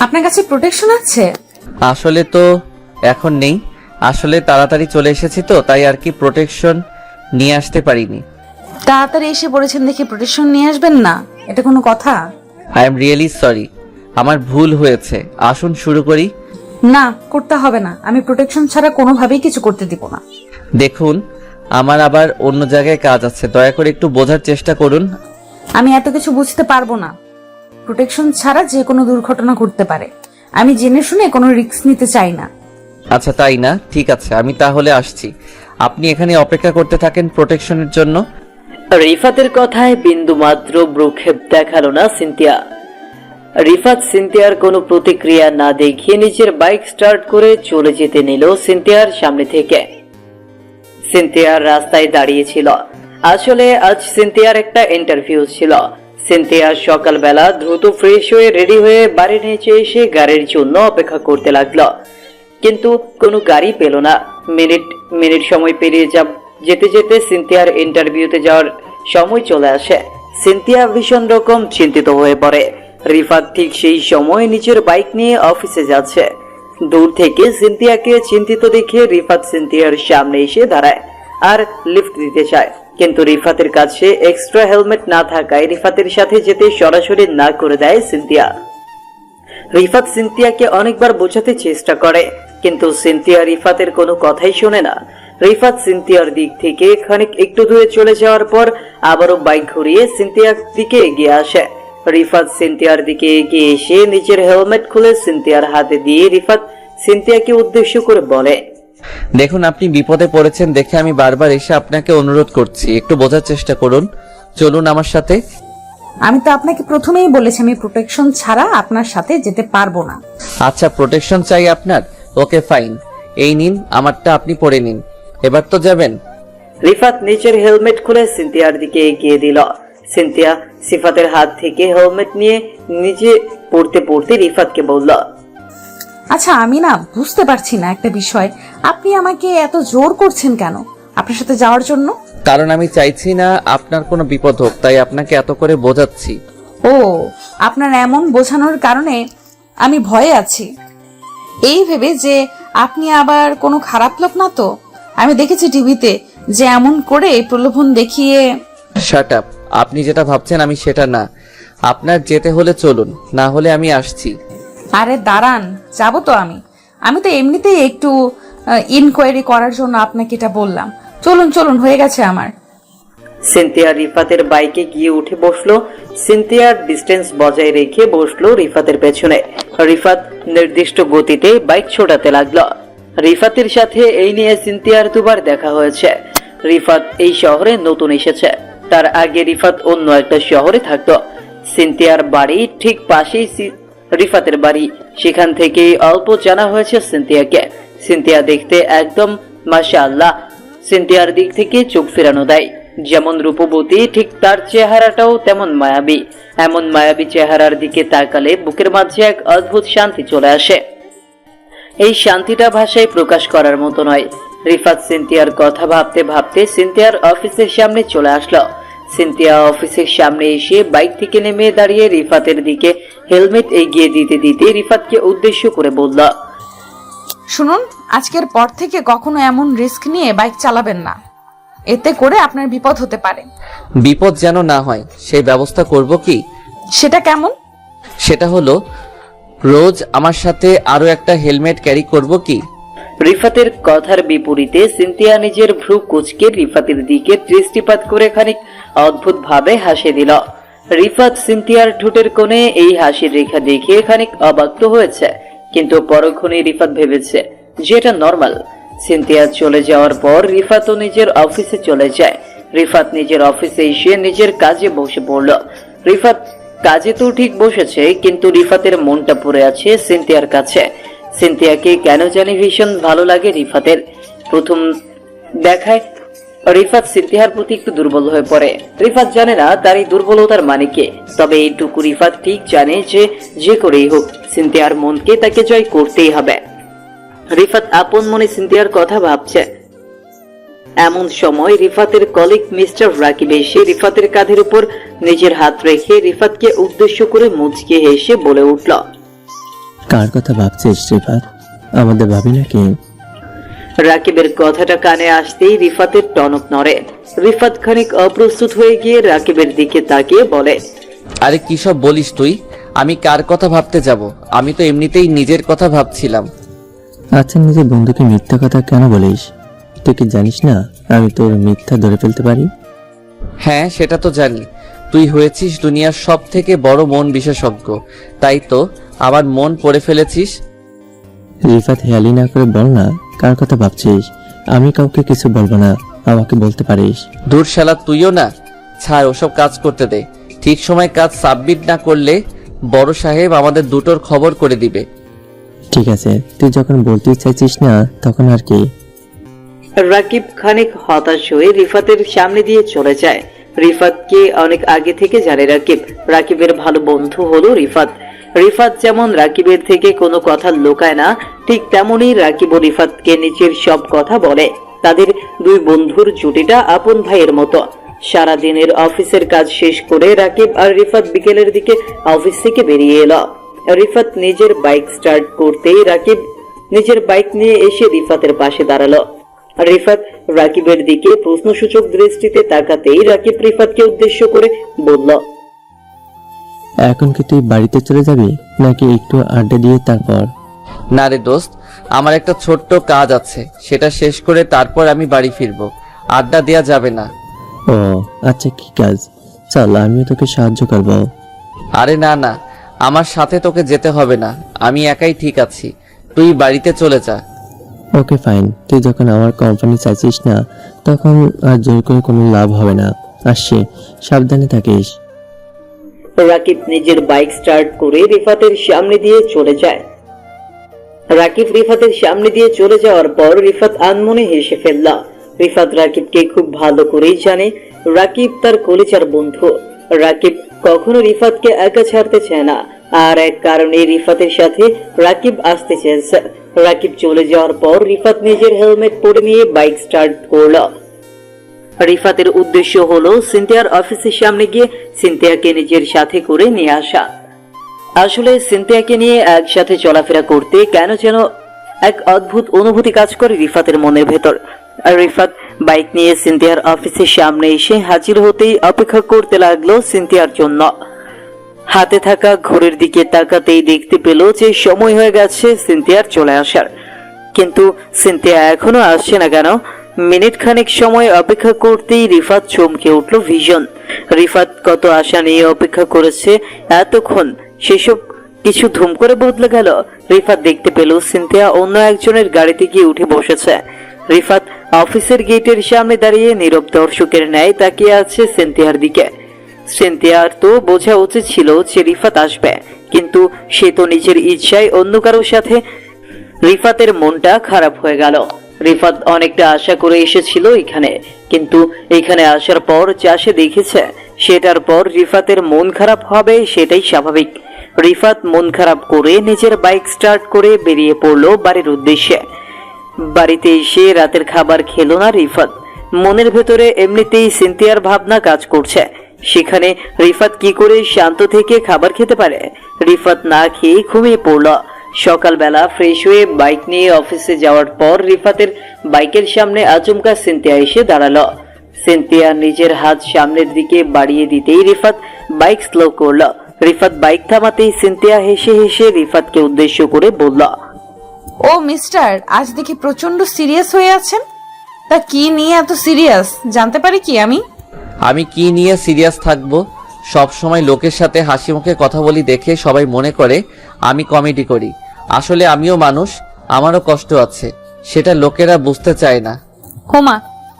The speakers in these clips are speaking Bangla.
আপনার কাছে প্রোটেকশন আছে? আসলে তো এখন নেই, আসলে তাড়াতাড়ি চলে এসেছি তো তাই আর কি প্রোটেকশন নিয়ে আসতে পারিনি। তাড়াতাড়ি এসে পড়েছেন দেখে প্রোটেকশন নিয়ে আসবেন না, এটা কোনো কথা? আই এম রিয়েলি সরি, আমার ভুল হয়েছে। আসুন শুরু করি। না, করতে হবে না, আমি প্রোটেকশন ছাড়া কোনোভাবেই কিছু করতে দিব না। দেখুন, আমার আবার অন্য জায়গায় কাজ আছে, দয়া করে একটু বোঝার চেষ্টা করুন। আমি এত কিছু বুঝতে পারবো না। প্রোটেকশন ছাড়া যে কোনো দুর্ঘটনা ঘটতে পারে, আমি জেনে শুনে কোনো রিস্ক নিতে চাই না। আচ্ছা তাই না, ঠিক আছে, আমি তাহলে আসছি। আপনি এখানে অপেক্ষা করতে থাকেন প্রোটেকশনের জন্য। রিফাতের কথায় বিন্দুমাত্র ভ্রুক্ষেপ দেখালো না সিনথিয়া। রিফাত সিনথিয়ার কোনো প্রতিক্রিয়া না দেখিয়ে নিজের বাইক স্টার্ট করে চলে যেতে নিল সিনথিয়ার সামনে থেকে। সিনথিয়ার রাস্তায় দাঁড়িয়েছিল। আসলে আজ সিনথিয়ার একটা ইন্টারভিউ ছিল। সিনথিয়া সকালবেলা দ্রুত ফ্রেশ হয়ে রেডি হয়ে বাড়ির নিচে এসে গাড়ির জন্য অপেক্ষা করতে লাগলো, কিন্তু কোনো গাড়ি পেল না। মিনিট সময় পেরিয়ে যেতে যেতে সিনথিয়ার ইন্টারভিউতে যাওয়ার সময় চলে আসে। সিনথিয়া ভীষণ রকম চিন্তিত হয়ে পড়ে। রিফাত ঠিক সেই সময় নিজের বাইক নিয়ে অফিসে যাচ্ছে। দূর থেকে সিনথিয়াকে চিন্তিত দেখে রিফাত সিনথিয়ার সামনে এসে দাঁড়ায় আর লিফট দিতে চায়, কিন্তু রিফাতের কাছে এক্সট্রা হেলমেট না থাকায় রিফাতের সাথে যেতে সরাসরি না করে দেয় সিনথিয়া। রিফাত সিনথিয়াকে অনেকবার বোঝাতে চেষ্টা করে, কিন্তু সিনথিয়া রিফাতের কোনো কথাই শোনে না। রিফাত সিনথিয়ার দিক থেকে খানিক একটু দূরে চলে যাওয়ার পর আবারও বাইক ঘুরিয়ে সিনথিয়ার দিকে এগিয়ে আসে। রিফাত সিনথিয়ার দিকে এগিয়ে এসে নিজের হেলমেট খুলে সিনথিয়ার হাতে দিয়ে রিফাত সিনথিয়াকে উদ্দেশ্য করে বলে, দেখুন, আপনি বিপদে পড়েছেন দেখে আমি বারবার এসে আপনাকে অনুরোধ করছি, একটু বোঝার চেষ্টা করুন, চলুন আমার সাথে। আমি তো আপনাকে প্রথমেই বলেছি আমি প্রোটেকশন ছাড়া আপনার সাথে যেতে পারবো না। আচ্ছা, প্রোটেকশন চাই আপনার? ওকে ফাইন, এই নিন, আমারটা আপনি পরে নিন। এবার তো যাবেন। রিফাত নিজের হেলমেট খুলে সিনথিয়ার দিকে এগিয়ে দিল। সিনথিয়া সিফাতের হাত থেকে হেলমেট নিয়ে নিজে পড়তে পড়তে রিফাতকে বলল, আচ্ছা, আমি না বুঝতে পারছি না একটা বিষয়, আপনি আমাকে এত জোর করছেন কেন আপনার সাথে যাওয়ার জন্য? কারণ আমি চাইছি না আপনার কোনো বিপদ হোক, তাই আপনাকে এত করে বোঝাচ্ছি। ও, আপনার এমন বোঝানোর কারণে আমি ভয়ে আছি, এই ভেবে যে আপনি আবার কোনো খারাপ লোক না তো। আমি দেখেছি টিভিতে যে এমন করে প্রলোভন দেখিয়ে। শাট আপ, আপনি যেটা ভাবছেন আমি সেটা না। আপনার যেতে হলে চলুন, না হলে আমি আসছি। আরে দাঁড়ান, যাবো তো আমি তো এমনিতেই একটু ইনকোয়ারি করার জন্য আপনাকে এটা বললাম। চলুন চলুন, হয়ে গেছে আমার। সিনথিয়া রিফাতের বাইকে গিয়ে উঠে বসলো। সিনথিয়ার ডিস্টেন্স বজায় রেখে বসলো রিফাতের পেছনে। রিফাত নির্দিষ্ট গতিতে বাইক ছোটাতে লাগলো। রিফাতের সাথে এই নিয়ে সিনথিয়ার দুবার দেখা হয়েছে। রিফাত এই শহরে নতুন এসেছে, তার আগে রিফাত অন্য একটা শহরে থাকতো। সিনথিয়ার বাড়ি ঠিক পাশেই রিফাতের বাড়ি, সেখান থেকেই অল্প জানা হয়েছে সিনথিয়াকে। সিনথিয়া দেখতে একদম মাশাআল্লাহ, সিনথিয়ার দিক থেকে চোখ ফেরানো দেয়। যেমন রূপবতী, ঠিক তার চেহারাটাও তেমন মায়াবী। এমন মায়াবী চেহারার দিকে তাকালে বুকের মাঝে এক অদ্ভুত শান্তি চলে আসে। এই শান্তিটা ভাষায় প্রকাশ করার মতো নয়। রিফাত সিনথিয়ার কথা ভাবতে ভাবতে সিনথিয়ার অফিসের সামনে চলে আসলো। সিনথিয়া অফিসের সামনে এসে বাইক থেকে নেমে দাঁড়িয়ে রিফাতের দিকে হেলমেট এগিয়ে দিতে দিতে রিফাতকে উদ্দেশ্য করে বলল, শুনুন, আজকের পর থেকে কখনো এমন রিস্ক নিয়ে বাইক চালাবেন না, এতে করে আপনার বিপদ হতে পারে। বিপদ যেন না হয় সেই ব্যবস্থা করব কি? সেটা কেমন? সেটা হলো রোজ আমার সাথে আরো একটা হেলমেট ক্যারি করব কি? রিফাতের কথার বিপরীতে সিনথিয়া নিজের ভ্রু কুঁচকে রিফাতের দিকে দৃষ্টিপাত করে খানিক অদ্ভুত ভাবে হাসি দিল। রিফাত সিনথিয়ার ঠোঁটের কোণে এই হাসির রেখা দেখে খানিক অবাক হয়েছে, কিন্তু পরক্ষণে রিফাত ভেবেছে যে এটা নর্মাল। সিনথিয়া চলে যাওয়ার পর রিফাতও নিজের অফিসে চলে যায়। রিফাত নিজের অফিসে এসে নিজের কাজে বসে পড়ল। রিফাত কাজে তো ঠিক বসেছে, কিন্তু রিফাতের মনটা পড়ে আছে সিনথিয়ার কাছে। সিনথিয়াকে কেন জানি ভীষণ ভালো লাগে রিফাতের। প্রথম দেখায় রিফাত সিনথিয়ার প্রতি একটু দুর্বল হয়ে পড়ে। রিফাত জানে না তার এই দুর্বলতার মানে কি, তবে এইটুকু রিফাত ঠিক জানে যে যে করেই হোক সিনথিয়ার মনকে তাকে জয় করতেই হবে। রিফাত আপন মনে সিনথিয়ার কথা ভাবছে। এমন সময় রিফাতের কলিগ মিস্টার রাকিব এসে রিফাতের কাঁধের উপর নিজের হাত রেখে রিফাতকে উদ্দেশ্য করে মুচকি হেসে বলে উঠল, কার কথা ভাবছিস রিফাত? আমাদের ভাবি নাকি? রাকিবের কথাটা কানে আসতেই রিফাতের টনক নড়ে। রিফাত খানিক অপ্রস্তুত হয়ে গিয়ে রাকিবের দিকে তাকিয়ে বলে, আরে কি সব বলিস তুই? আমি কার কথা ভাবতে যাব? আমি তো এমনিতেই নিজের কথা ভাবছিলাম। আচ্ছা, নিজের বন্ধুকে মিথ্যা কথা কেন বলিস? তুই কি জানিস না আমি তোর মিথ্যা ধরে ফেলতে পারি? হ্যাঁ, সেটা তো জানি। তুই হয়েছিস দুনিয়ার সব থেকে বড় মন বিশেষজ্ঞ, তাই তো আমার মন পড়ে ফেলেছিস। রিফাত, হেয়ালি না করে বল না কার কথা ভাবছিস। আমি কাউকে কিছু বলবো না, আমাকে বলতে পারিস। দূর শালা, তুইও না। ছাড়, ওসব কাজ করতে দে। ঠিক সময় কাজ সাবমিট না করলে বড় সাহেব আমাদের দুটোর খবর করে দিবে। ঠিক আছে, তুই যখন বলতে চাইছিস না তখন আর কি। রাকিব খানিক হতাশ হয়ে রিফাতের সামনে দিয়ে চলে যায়। রিফাতকে অনেক আগে থেকে জানে রাকিব। রাকিবের ভালো বন্ধু হলো রিফাত। রিফাত যেমন রাকিবের থেকে কোনো কথা লুকায় না, ঠিক তেমনই রাকিব ও রিফাতকে নিজের সব কথা বলে। তাদের দুই বন্ধুর জুটিটা আপন ভাইয়ের মতো। সারা দিনের অফিসের কাজ শেষ করে রাকিব আর রিফাত বিকেলের দিকে অফিস থেকে বেরিয়ে এলো। রিফাত নিজের বাইক স্টার্ট করতেই রাকিব নিজের বাইক নিয়ে এসে রিফাতের পাশে দাঁড়ালো। রিফাত রাকিবের দিকে প্রশ্নসূচক দৃষ্টিতে তাকাতেই রাকিব রিফাতকে উদ্দেশ্য করে বলল, এখন কি তুই বাড়িতে চলে যাবি নাকি একটু আড্ডা দিয়ে তারপর? না রে দোস্ত, আমার একটা ছোট্ট কাজ আছে, সেটা শেষ করে তারপর আমি বাড়ি ফিরবো। আড্ডা দেয়া যাবে না। ও আচ্ছা, কি কাজ? চল, আমিও তোকে সাহায্য করবো। আরে না না, আমার সাথে তোকে যেতে হবে না, আমি একাই ঠিক আছি। তুই বাড়িতে চলে যা। ওকে ফাইন, তুই যখন আমার কোম্পানি চাইছিস না তখন আর জোর করে কোনো লাভ হবে না। আসছি, সাবধানে থাকিস। রাকিব নিজের বাইক স্টার্ট করে রিফাতের সামনে দিয়ে চলে যায়। রাকিব রিফাতের সামনে দিয়ে চলে যাওয়ার পর রিফাত আনমনে হেসে ফেলল। রিফাত রাকিবকে খুব ভালো করেই জানে। রাকিব তার কলিজার বন্ধু। রাকিব কখনো রিফাতকে একা ছাড়তে চায় না, আর এক কারণে রিফাতের সাথে রাকিব আসতে চেয়েছে। রাকিব চলে যাওয়ার পর রিফাত নিজের হেলমেট পরে নিয়ে বাইক স্টার্ট করলো। রিফাতের উদ্দেশ্য হলো সিনথিয়ার অফিসের সামনে গিয়ে সিনথিয়াকে নিজের সাথে করে নিয়ে আসা। আসলে সিনথিয়াকে নিয়ে একসাথে চলাফেরা করতে কেন যেন এক অদ্ভুত অনুভূতি কাজ করে রিফাতের মনের ভেতর। আর রিফাত বাইক নিয়ে সিনথিয়ার অফিসের সামনে এসে হাজির হতেই অপেক্ষা করতে লাগলো সিনথিয়ার জন্য। হাতে থাকা ঘড়ির দিকে তাকাতেই দেখতে পেল যে সময় হয়ে গেছে সিনথিয়ার চলে আসার। কিন্তু সিনথিয়া এখনো আসছে না কেন? মিনিট খানেক সময় অপেক্ষা করতেই রিফাত চমকে উঠল ভীষণ। রিফাত কত আশা নিয়ে অপেক্ষা করেছে এতক্ষণ, সেসব কিছু ধুম করে বদলে গেল। রিফাত দেখতে পেল সিনথিয়া অন্য একজনের গাড়িতে গিয়ে উঠে বসেছে। রিফাত অফিসের গেটের সামনে দাঁড়িয়ে নীরব দর্শকের ন্যায় তাকিয়ে আছে সিনথিয়ার দিকে। সিনথিয়ার তো বোঝা উচিত ছিল যে রিফাত আসবে, কিন্তু সে তো নিজের ইচ্ছায় অন্য কারোর সাথে। রিফাতের মনটা খারাপ হয়ে গেল। রিফাত অনেকটা আশা করে এসেছিল এখানে, কিন্তু এখানে আসার পর যা সে দেখেছে সেটার পর রিফাতের মন খারাপ হবে সেটাই স্বাভাবিক। রিফাত মন খারাপ করে নিজের বাইক স্টার্ট করে বেরিয়ে পড়লো বাড়ির উদ্দেশ্যে। বাড়িতে এসে রাতের খাবার খেলো না রিফাত। মনের ভেতরে এমনিতেই সিনথিয়ার ভাবনা কাজ করছে, সেখানে রিফাত কি করে শান্ত থেকে খাবার খেতে পারে? রিফাত না খেয়ে ঘুমিয়ে পড়ল। সকালবেলা ফ্রেশ হয়ে বাইক নিয়ে অফিসে যাওয়ার পর রিফাতের বাইকের সামনে আচমকা সিনথিয়া এসে দাঁড়ালো। সিনথিয়া নিজের হাত সামনের দিকে বাড়িয়ে দিতেই রিফাত বাইক স্লো করলো। রিফাত বাইক থামাতেই সিনথিয়া হেসে হেসে রিফাতকে উদ্দেশ্য করে বলল, ও মিস্টার, আজ দেখি প্রচন্ড সিরিয়াস হয়ে আছেন। তা কি নিয়ে এত সিরিয়াস জানতে পারি কি আমি? আমি কি নিয়ে সিরিয়াস থাকবো? সব সময় লোকের সাথে হাসি মুখে কথা বলি দেখে সবাই মনে করে আমি কমেডি করি। আসলে আমিও মানুষ, আমারও কষ্ট আছে, সেটা লোকেরা বুঝতে চায় না। হোমা,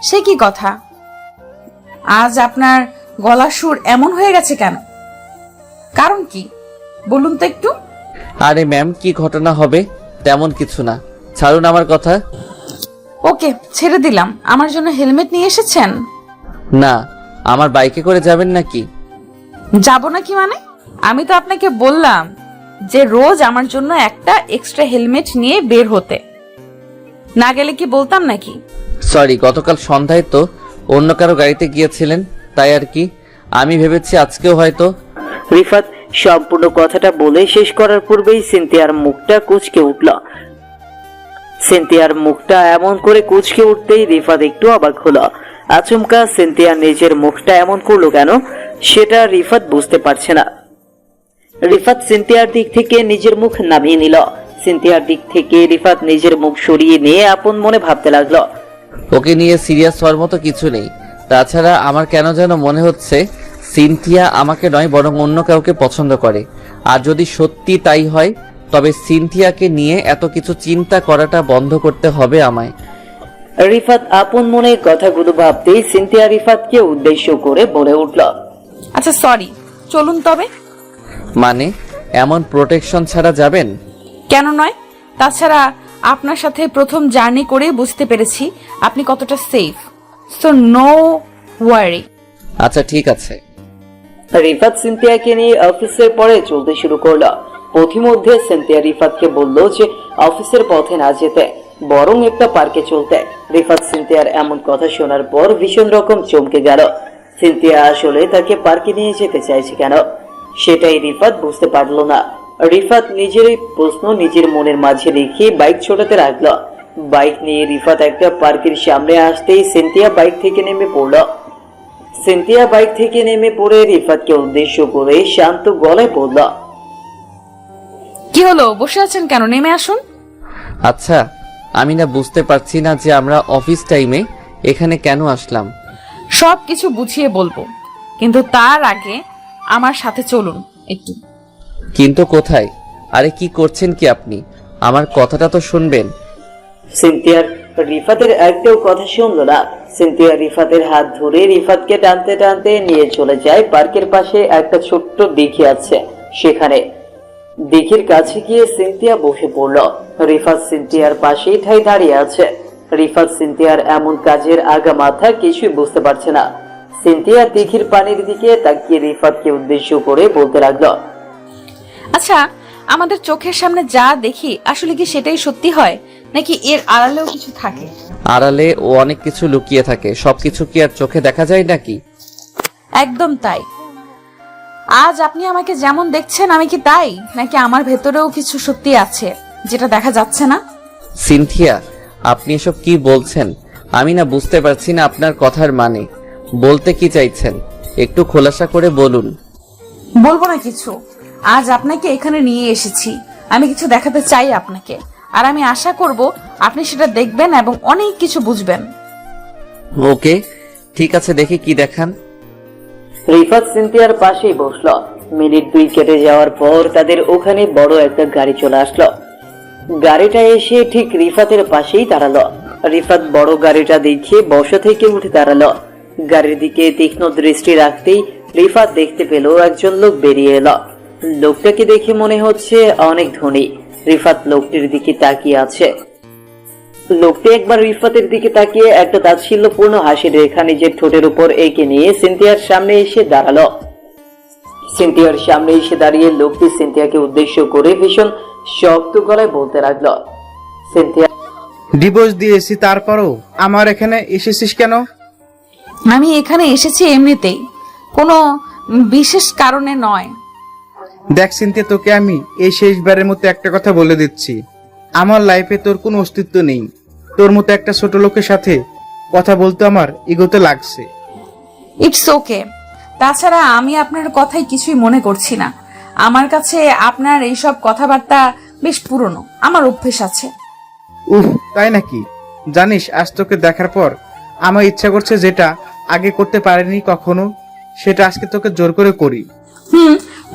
সে কি কথা? আজ আপনার গলার সুর এমন হয়ে গেছে কেন? কারণ কি বলুন তো একটু। আরে ম্যাম, কি ঘটনা হবে? তেমন কিছু না, ছাড়ুন আমার কথা। ওকে, ছেড়ে দিলাম। আমার জন্য হেলমেট নিয়ে এসেছেন? না, আমার বাইকে করে যাবেন নাকি? যাব নাকি মানে? আমি তো আপনাকে বললাম যে রোজ আমার জন্য একটা এক্সট্রা হেলমেট নিয়ে বের হতে। না গেলে কি বলতাম নাকি? সরি, গতকাল সন্ধ্যায় তো অন্য কারো গাড়িতে গিয়েছিলেন, তাই আর কি। আমি ভেবেছি আজকেও হয়তো। রিফাত সম্পূর্ণ কথাটা বলে শেষ করার পূর্বেই সিনথিয়ার মুখটা কুঁচকে উঠল। সিনথিয়ার মুখটা এমন করে কুঁচকে উঠতেই রিফাত একটু অবাক হলো। আচমকা সিনথিয়া নিজের মুখটা এমন করলো কেন, সেটা রিফাত বুঝতে পারছে না। রিফাত সিনথিয়ার দিক থেকে নিজের মুখ নামিয়ে নিল। সিনথিয়ার দিক থেকে রিফাত নিজের মুখ সরিয়ে নিয়ে আপন মনে ভাবতে লাগলো। ওকে নিয়ে সিরিয়াস হওয়ার মতো কিছু নেই। তাছাড়া আমার কেন যেন মনে হচ্ছে সিনথিয়া আমাকে নয় বরং অন্য কাউকে পছন্দ করে। আর যদি সত্যি তাই হয় তবে সিনথিয়াকে নিয়ে এত কিছু চিন্তা করাটা বন্ধ করতে হবে আমায়। রিফাত আপন মনে কথাগুলো ভাবতেই সিনথিয়া রিফাতকে উদ্দেশ্য করে বলে উঠল, আচ্ছা সরি, চলুন তবে। মানে এমন প্রোটেকশন ছাড়া যাবেন? কেন নয়? তাছাড়া আপনার সাথে প্রথম জার্নি করে বুঝতে পেরেছি আপনি কতটা সেফ, সো নো ওয়ারি। আচ্ছা ঠিক আছে। রিফাত সিনথিয়াকে নিয়ে অফিসের পরে চলতে শুরু করলো। পথিমধ্যে সিনথিয়া রিফাতকে বলল যে অফিসের পথে না যেতে, বরং একটা পার্কে চলতে। রিফাত সিনথিয়ার এমন কথা শোনার পর ভীষণ রকম চমকে গেল। সিনথিয়া আসলে তাকে পার্কে নিয়ে যেতে চাইছে কেন, সেটাই রিফাত বুঝতে পারলো না। রিফাত নিজের এই প্রশ্ন নিজের মনের মাঝে রেখে বাইক ছোটাতে লাগলো। বাইক নিয়ে রিফাত একটা পার্কের সামনে আসতেই সিনথিয়া বাইক থেকে নেমে পড়ল। সিনথিয়া বাইক থেকে নেমে পড়ে রিফাতকে উদ্দেশ্য করে শান্ত গলায় বলল, কি হলো, বসে আছেন কেন? নেমে আসুন। আচ্ছা, আমি না বুঝতে পারছি না যে আমরা অফিস টাইমে এখানে কেন আসলাম। সব কিছু বুঝিয়ে বলবো, কিন্তু তার আগে আমার সাথে চলুন একটু। কিন্তু কোথায়? আরে কি করছেন কি আপনি? আমার কথাটা তো শুনবেন। সিনথিয়ার রিফাতের একটাও কথা শুনলো না। সিনথিয়া রিফাতের হাত ধরে রিফাতকে টানতে টানতে নিয়ে চলে যায় পার্কের পাশে একটা ছোট্ট দিঘি আছে সেখানে। দিঘির কাছে গিয়ে সিনথিয়া বসে পড়ল। রিফাত সিনথিয়ার পাশেই ঠাই দাঁড়িয়ে আছে। রিফাত সিনথিয়ার এমন কাজের আগা মাথা কিছুই বুঝতে পারছে না। সিনথিয়া দিঘির পানির দিকে তাকিয়ে রিফাতকে উদ্দেশ্য করে বলতে লাগলো, আচ্ছা, আমাদের চোখের সামনে যা দেখি আসলে কি সেটাই সত্যি হয়, নাকি এর আড়ালেও কিছু থাকে? আড়ালে ও অনেক কিছু লুকিয়ে থাকে, সবকিছু কি আর চোখে দেখা যায় নাকি? একদম তাই। আজ আপনি আমাকে যেমন দেখছেন আমি কি তাই, নাকি আমার ভেতরেও কিছু সত্যি আছে যেটা দেখা যাচ্ছে না? সিনথিয়া, আপনি এসব কি বলছেন? আমি না বুঝতে পারছি না আপনার কথার মানে। বলতে কি চাইছেন একটু খোলাসা করে বলুন। বলবো না কিছু। আজ আপনাকে এখানে নিয়ে এসেছি, আমি কিছু দেখাতে চাই আপনাকে, আর আমি আশা করব আপনি সেটা দেখবেন এবং অনেক কিছু বুঝবেন। ওকে ঠিক আছে, দেখি কি দেখান। রিফাত সিনথিয়ার পাশেই বসলো। মিনিট 2 কেটে যাওয়ার পর তাদের ওখানে বড় একটা গাড়ি চলে আসলো। গাড়িটা এসে ঠিক রিফাতের পাশেই দাঁড়ালো। রিফাত বড় গাড়িটা দেখে বসা থেকে উঠে দাঁড়ালো। গাড়ির দিকে তীক্ষ্ণ দৃষ্টি রাখতেই রিফাত দেখতে পেল একজন লোক বেরিয়ে এলো। লোকটাকে দেখে মনে হচ্ছে অনেক ধনী। রিফাত লোকটির দিকে তাকিয়ে আছে। লোকটি একবার রিফাতের দিকে তাকিয়ে একটা তাচ্ছিল্যপূর্ণ হাসির রেখা নিজের ঠোঁটের উপর এঁকে নিয়ে সিনথিয়ার সামনে এসে দাঁড়ালো। সিনথিয়ার সামনে এসে দাঁড়িয়ে লোকটি সিনথিয়াকে উদ্দেশ্য করে ভীষণ শক্ত গলায় বলতে লাগলো, সিনথিয়া, ডিভোর্স দিয়েছি তারপরও আমার এখানে এসেছিস কেন? আমি এখানে এসেছি এমনিতেই, কোনো বিশেষ কারণে নয়। দেখ সিনথিয়া, তোকে আমি এই শেষবারের মতো একটা কথা বলে দিচ্ছি, আমার লাইফে তোর কোনো অস্তিত্ব নেই। তোর মতো একটা ছোট লোকের সাথে কথা বলতে আমার ইগোতে লাগছে। It's okay. তাছাড়া আমি আপনার কথাই কিছুই মনে করছি না। আমার কাছে আপনার এইসব কথাবার্তা বেশ পুরনো, আমার অভ্যেস আছে। উফ, তাই নাকি? জানিস, আজ তোকে দেখার পর আমার ইচ্ছা করছে যেটা আগে করতে পারিনি কখনো, সেটা আজকে তোকে জোর করে করি।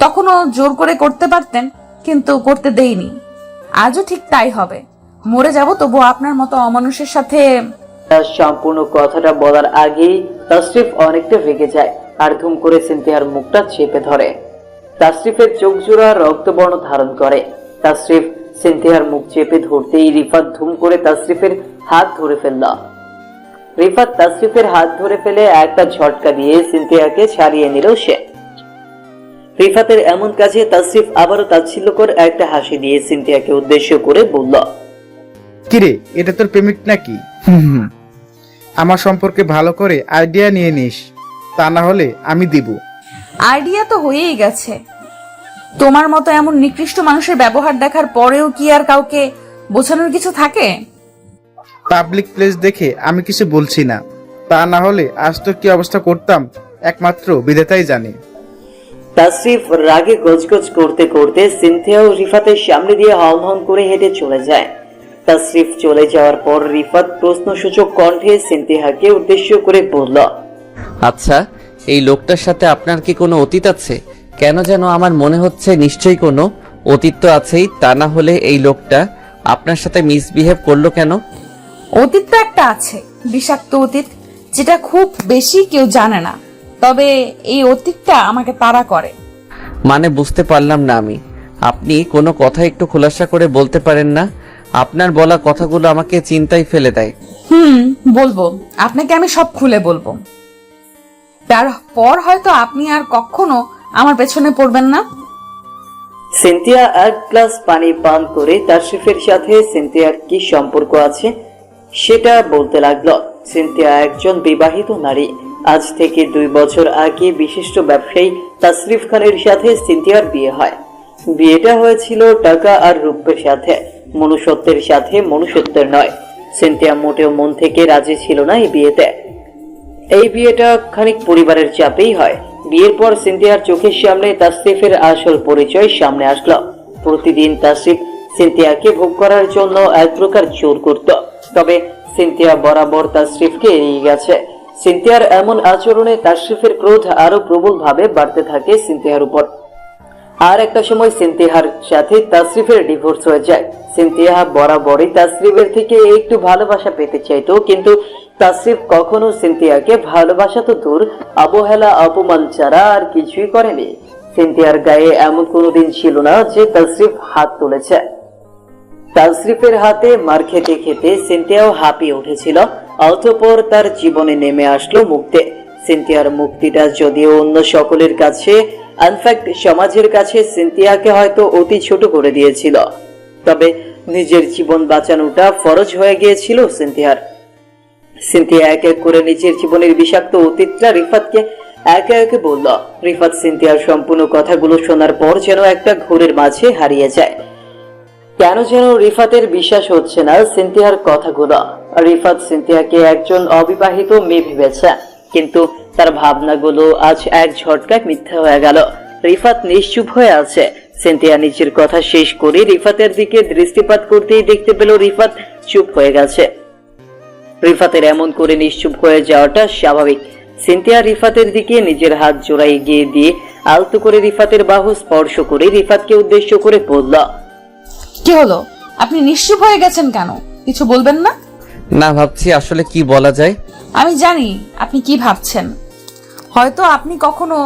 তখনও জোর করে করতে পারতেন, কিন্তু করতে দেইনি। আজও ঠিক তাই হবে। মরে যাব তবু আপনার মতো অমানুষের সাথে। তার সম্পূর্ণ কথাটা বলার আগেই তাসরিফ অনেকটা রেগে যায় আর ধুম করে সিনথিয়ার মুখটা চেপে ধরে। তাসরিফের চোখ জোড়া রক্তবর্ণ ধারণ করে। তাসরিফ সিনথিয়ার মুখ চেপে ধরতেই রিফাত ধুম করে তাসরিফের হাত ধরে ফেলল। রিফাত তাসরিফের হাত ধরে ফেলে একটা ঝটকা দিয়ে সিনথিয়াকে ছাড়িয়ে নিল সে। রিফাতের এমন কাজে তাসরিফ আবারও তাচ্ছিল্যকর একটা হাসি দিয়ে সিনথিয়াকে উদ্দেশ্য করে বলল, কিরে, এটা তোর পেমেন্ট নাকি? আমার সম্পর্কে ভালো করে আইডিয়া নিয়ে নিস, তা না হলে আমি দিব। আইডিয়া তো হয়েই গেছে। তোমার মতো এমন নিকৃষ্ট মানুষের ব্যবহার দেখার পরেও কি আর কাউকে বোঝানোর কিছু থাকে? পাবলিক প্লেস দেখে আমি কিছু বলছি না, তা না হলে আজ তোর কি অবস্থা করতাম একমাত্র বিধাতাই জানে। তাসরিফ রাগে গজগজ করতে করতে সিনথিয়া ও রিফাতের সামনে দিয়ে হন হন করে হেঁটে চলে যায়। তাসরিফ চলে যাওয়ার পর রিফাত প্রশ্নসূচক কণ্ঠে সিনথিয়াকে উদ্দেশ্য করে বলল, আচ্ছা, এই লোকটার সাথে আপনার কি কোনো অতীত আছে? কেন যেন আমার মনে হচ্ছে নিশ্চয়ই কোনো অতীত তো আছেই, তা না হলে এই লোকটা আপনার সাথে মিসবিহেভ করলো কেন? অতীত তো একটা আছে, বিষাক্ত অতীত, যেটা খুব বেশি কেউ জানে না। তবে এই অতীতটা আমাকে তাড়া করে। মানে বুঝতে পারলাম না আমি। আপনি কোনো কথা একটু খোলাসা করে বলতে পারেন না? আপনার বলা কথাগুলো আমাকে চিন্তায় ফেলে দেয়। বলবো, আপনাকে আমি সব খুলে বলবো। তারপর হয়তো আপনি আর কখনো আমার পেছনে পড়বেন না। সিনথিয়া এক গ্লাস পানি পান করে তাসরিফের সাথে সিনথিয়ার কি সম্পর্ক আছে সেটা বলতে লাগলো। সিনথিয়া একজন বিবাহিত নারী। আজ থেকে 2 বছর আগে বিশিষ্ট ব্যবসায়ী তাসরিফ খানের সাথে সিনথিয়ার বিয়ে হয়। বিয়েটা হয়েছিল টাকা আর রূপের সাথে, মনুষ্যত্বের সাথে মনুষ্যত্বের নয়। সিনথিয়া মোটেও মন থেকে রাজি ছিল না এই বিয়েতে। এই বিয়েটা খানিক পরিবারের চাপেই হয়। বিয়ের পর সিনথিয়ার চোখের সামনে তাসরিফের আসল পরিচয় সামনে আসলো। প্রতিদিন তাসরিফ সিনথিয়াকে ভোগ করার জন্য এক প্রকার জোর করত, তবে সিনথিয়া বরাবর তাসরিফকে এড়িয়ে গেছে। সিনথিয়ার এমন আচরণে তাসরিফের ক্রোধ আরো প্রবল ভাবে বাড়তে থাকে সিনথিয়ার উপর। আর একটা সময় সিনথিয়ার সাথে তাসরিফের ডিভোর্স হয়ে যায়। সিনথিয়া বরাবরই তাসরিফের থেকে একটু ভালোবাসা পেতে চাইতো, কিন্তু তাসরিফ কখনো সিনথিয়াকে ভালোবাসা তো দূর, অবহেলা অপমান ছাড়া আর কিছুই করেনি। সিনথিয়ার গায়ে এমন কোনোদিন ছিল না যে তাসরিফ হাত তুলেছে। তাসরিফের হাতে মার খেতে খেতে সিনথিয়াও হাঁপিয়ে উঠেছিল। অতঃপর তার জীবনে নেমে আসলো মুক্তি। সিনথিয়ার মুক্তিটা যদিও অন্য সকলের কাছে, ইনফ্যাক্ট সমাজের কাছে সিনথিয়াকে হয়তো অতি ছোট করে দিয়েছিল, তবে নিজের জীবন বাঁচানোটা ফরজ হয়ে গিয়েছিল সিনথিয়ার। সিনথিয়া এক এক করে নিজের জীবনের বিষাক্ত অতীতটা রিফাতকে একে একে বলল। রিফাত সিনথিয়ার সম্পূর্ণ কথাগুলো শোনার পর যেন একটা ঘোরের মাঝে হারিয়ে যায়। কেন যেন রিফাতের বিশ্বাস হচ্ছে না সিনথিয়ার কথাগুলো। রিফাত সিনথিয়াকে একজন অবিবাহিত মেয়ে ভেবেছে, কিন্তু তার ভাবনাগুলো আজ এক ঝটকায় মিথ্যা হয়ে গেল। রিফাত নিশ্চুপ হয়ে আছে। সিনথিয়া নিজের কথা শেষ করে রিফাতের দিকে দৃষ্টিপাত করতেই দেখতে পেল রিফাত চুপ হয়ে গেছে। রিফাতের এমন করে নিশ্চুপ হয়ে যাওয়াটা স্বাভাবিক। সিনথিয়া রিফাতের দিকে নিজের হাত জোড়া এগিয়ে দিয়ে আলতো করে রিফাতের বাহু স্পর্শ করে রিফাতকে উদ্দেশ্য করে বলল, কি হলো? আপনি নিশ্চুপ হয়ে গেছেন কেন? কিছু বলবেন না? না, ভাবছি আসলে কি বলা যায়। আমি জানি আপনি কি ভাবছেন। হয়তো আপনি কখনো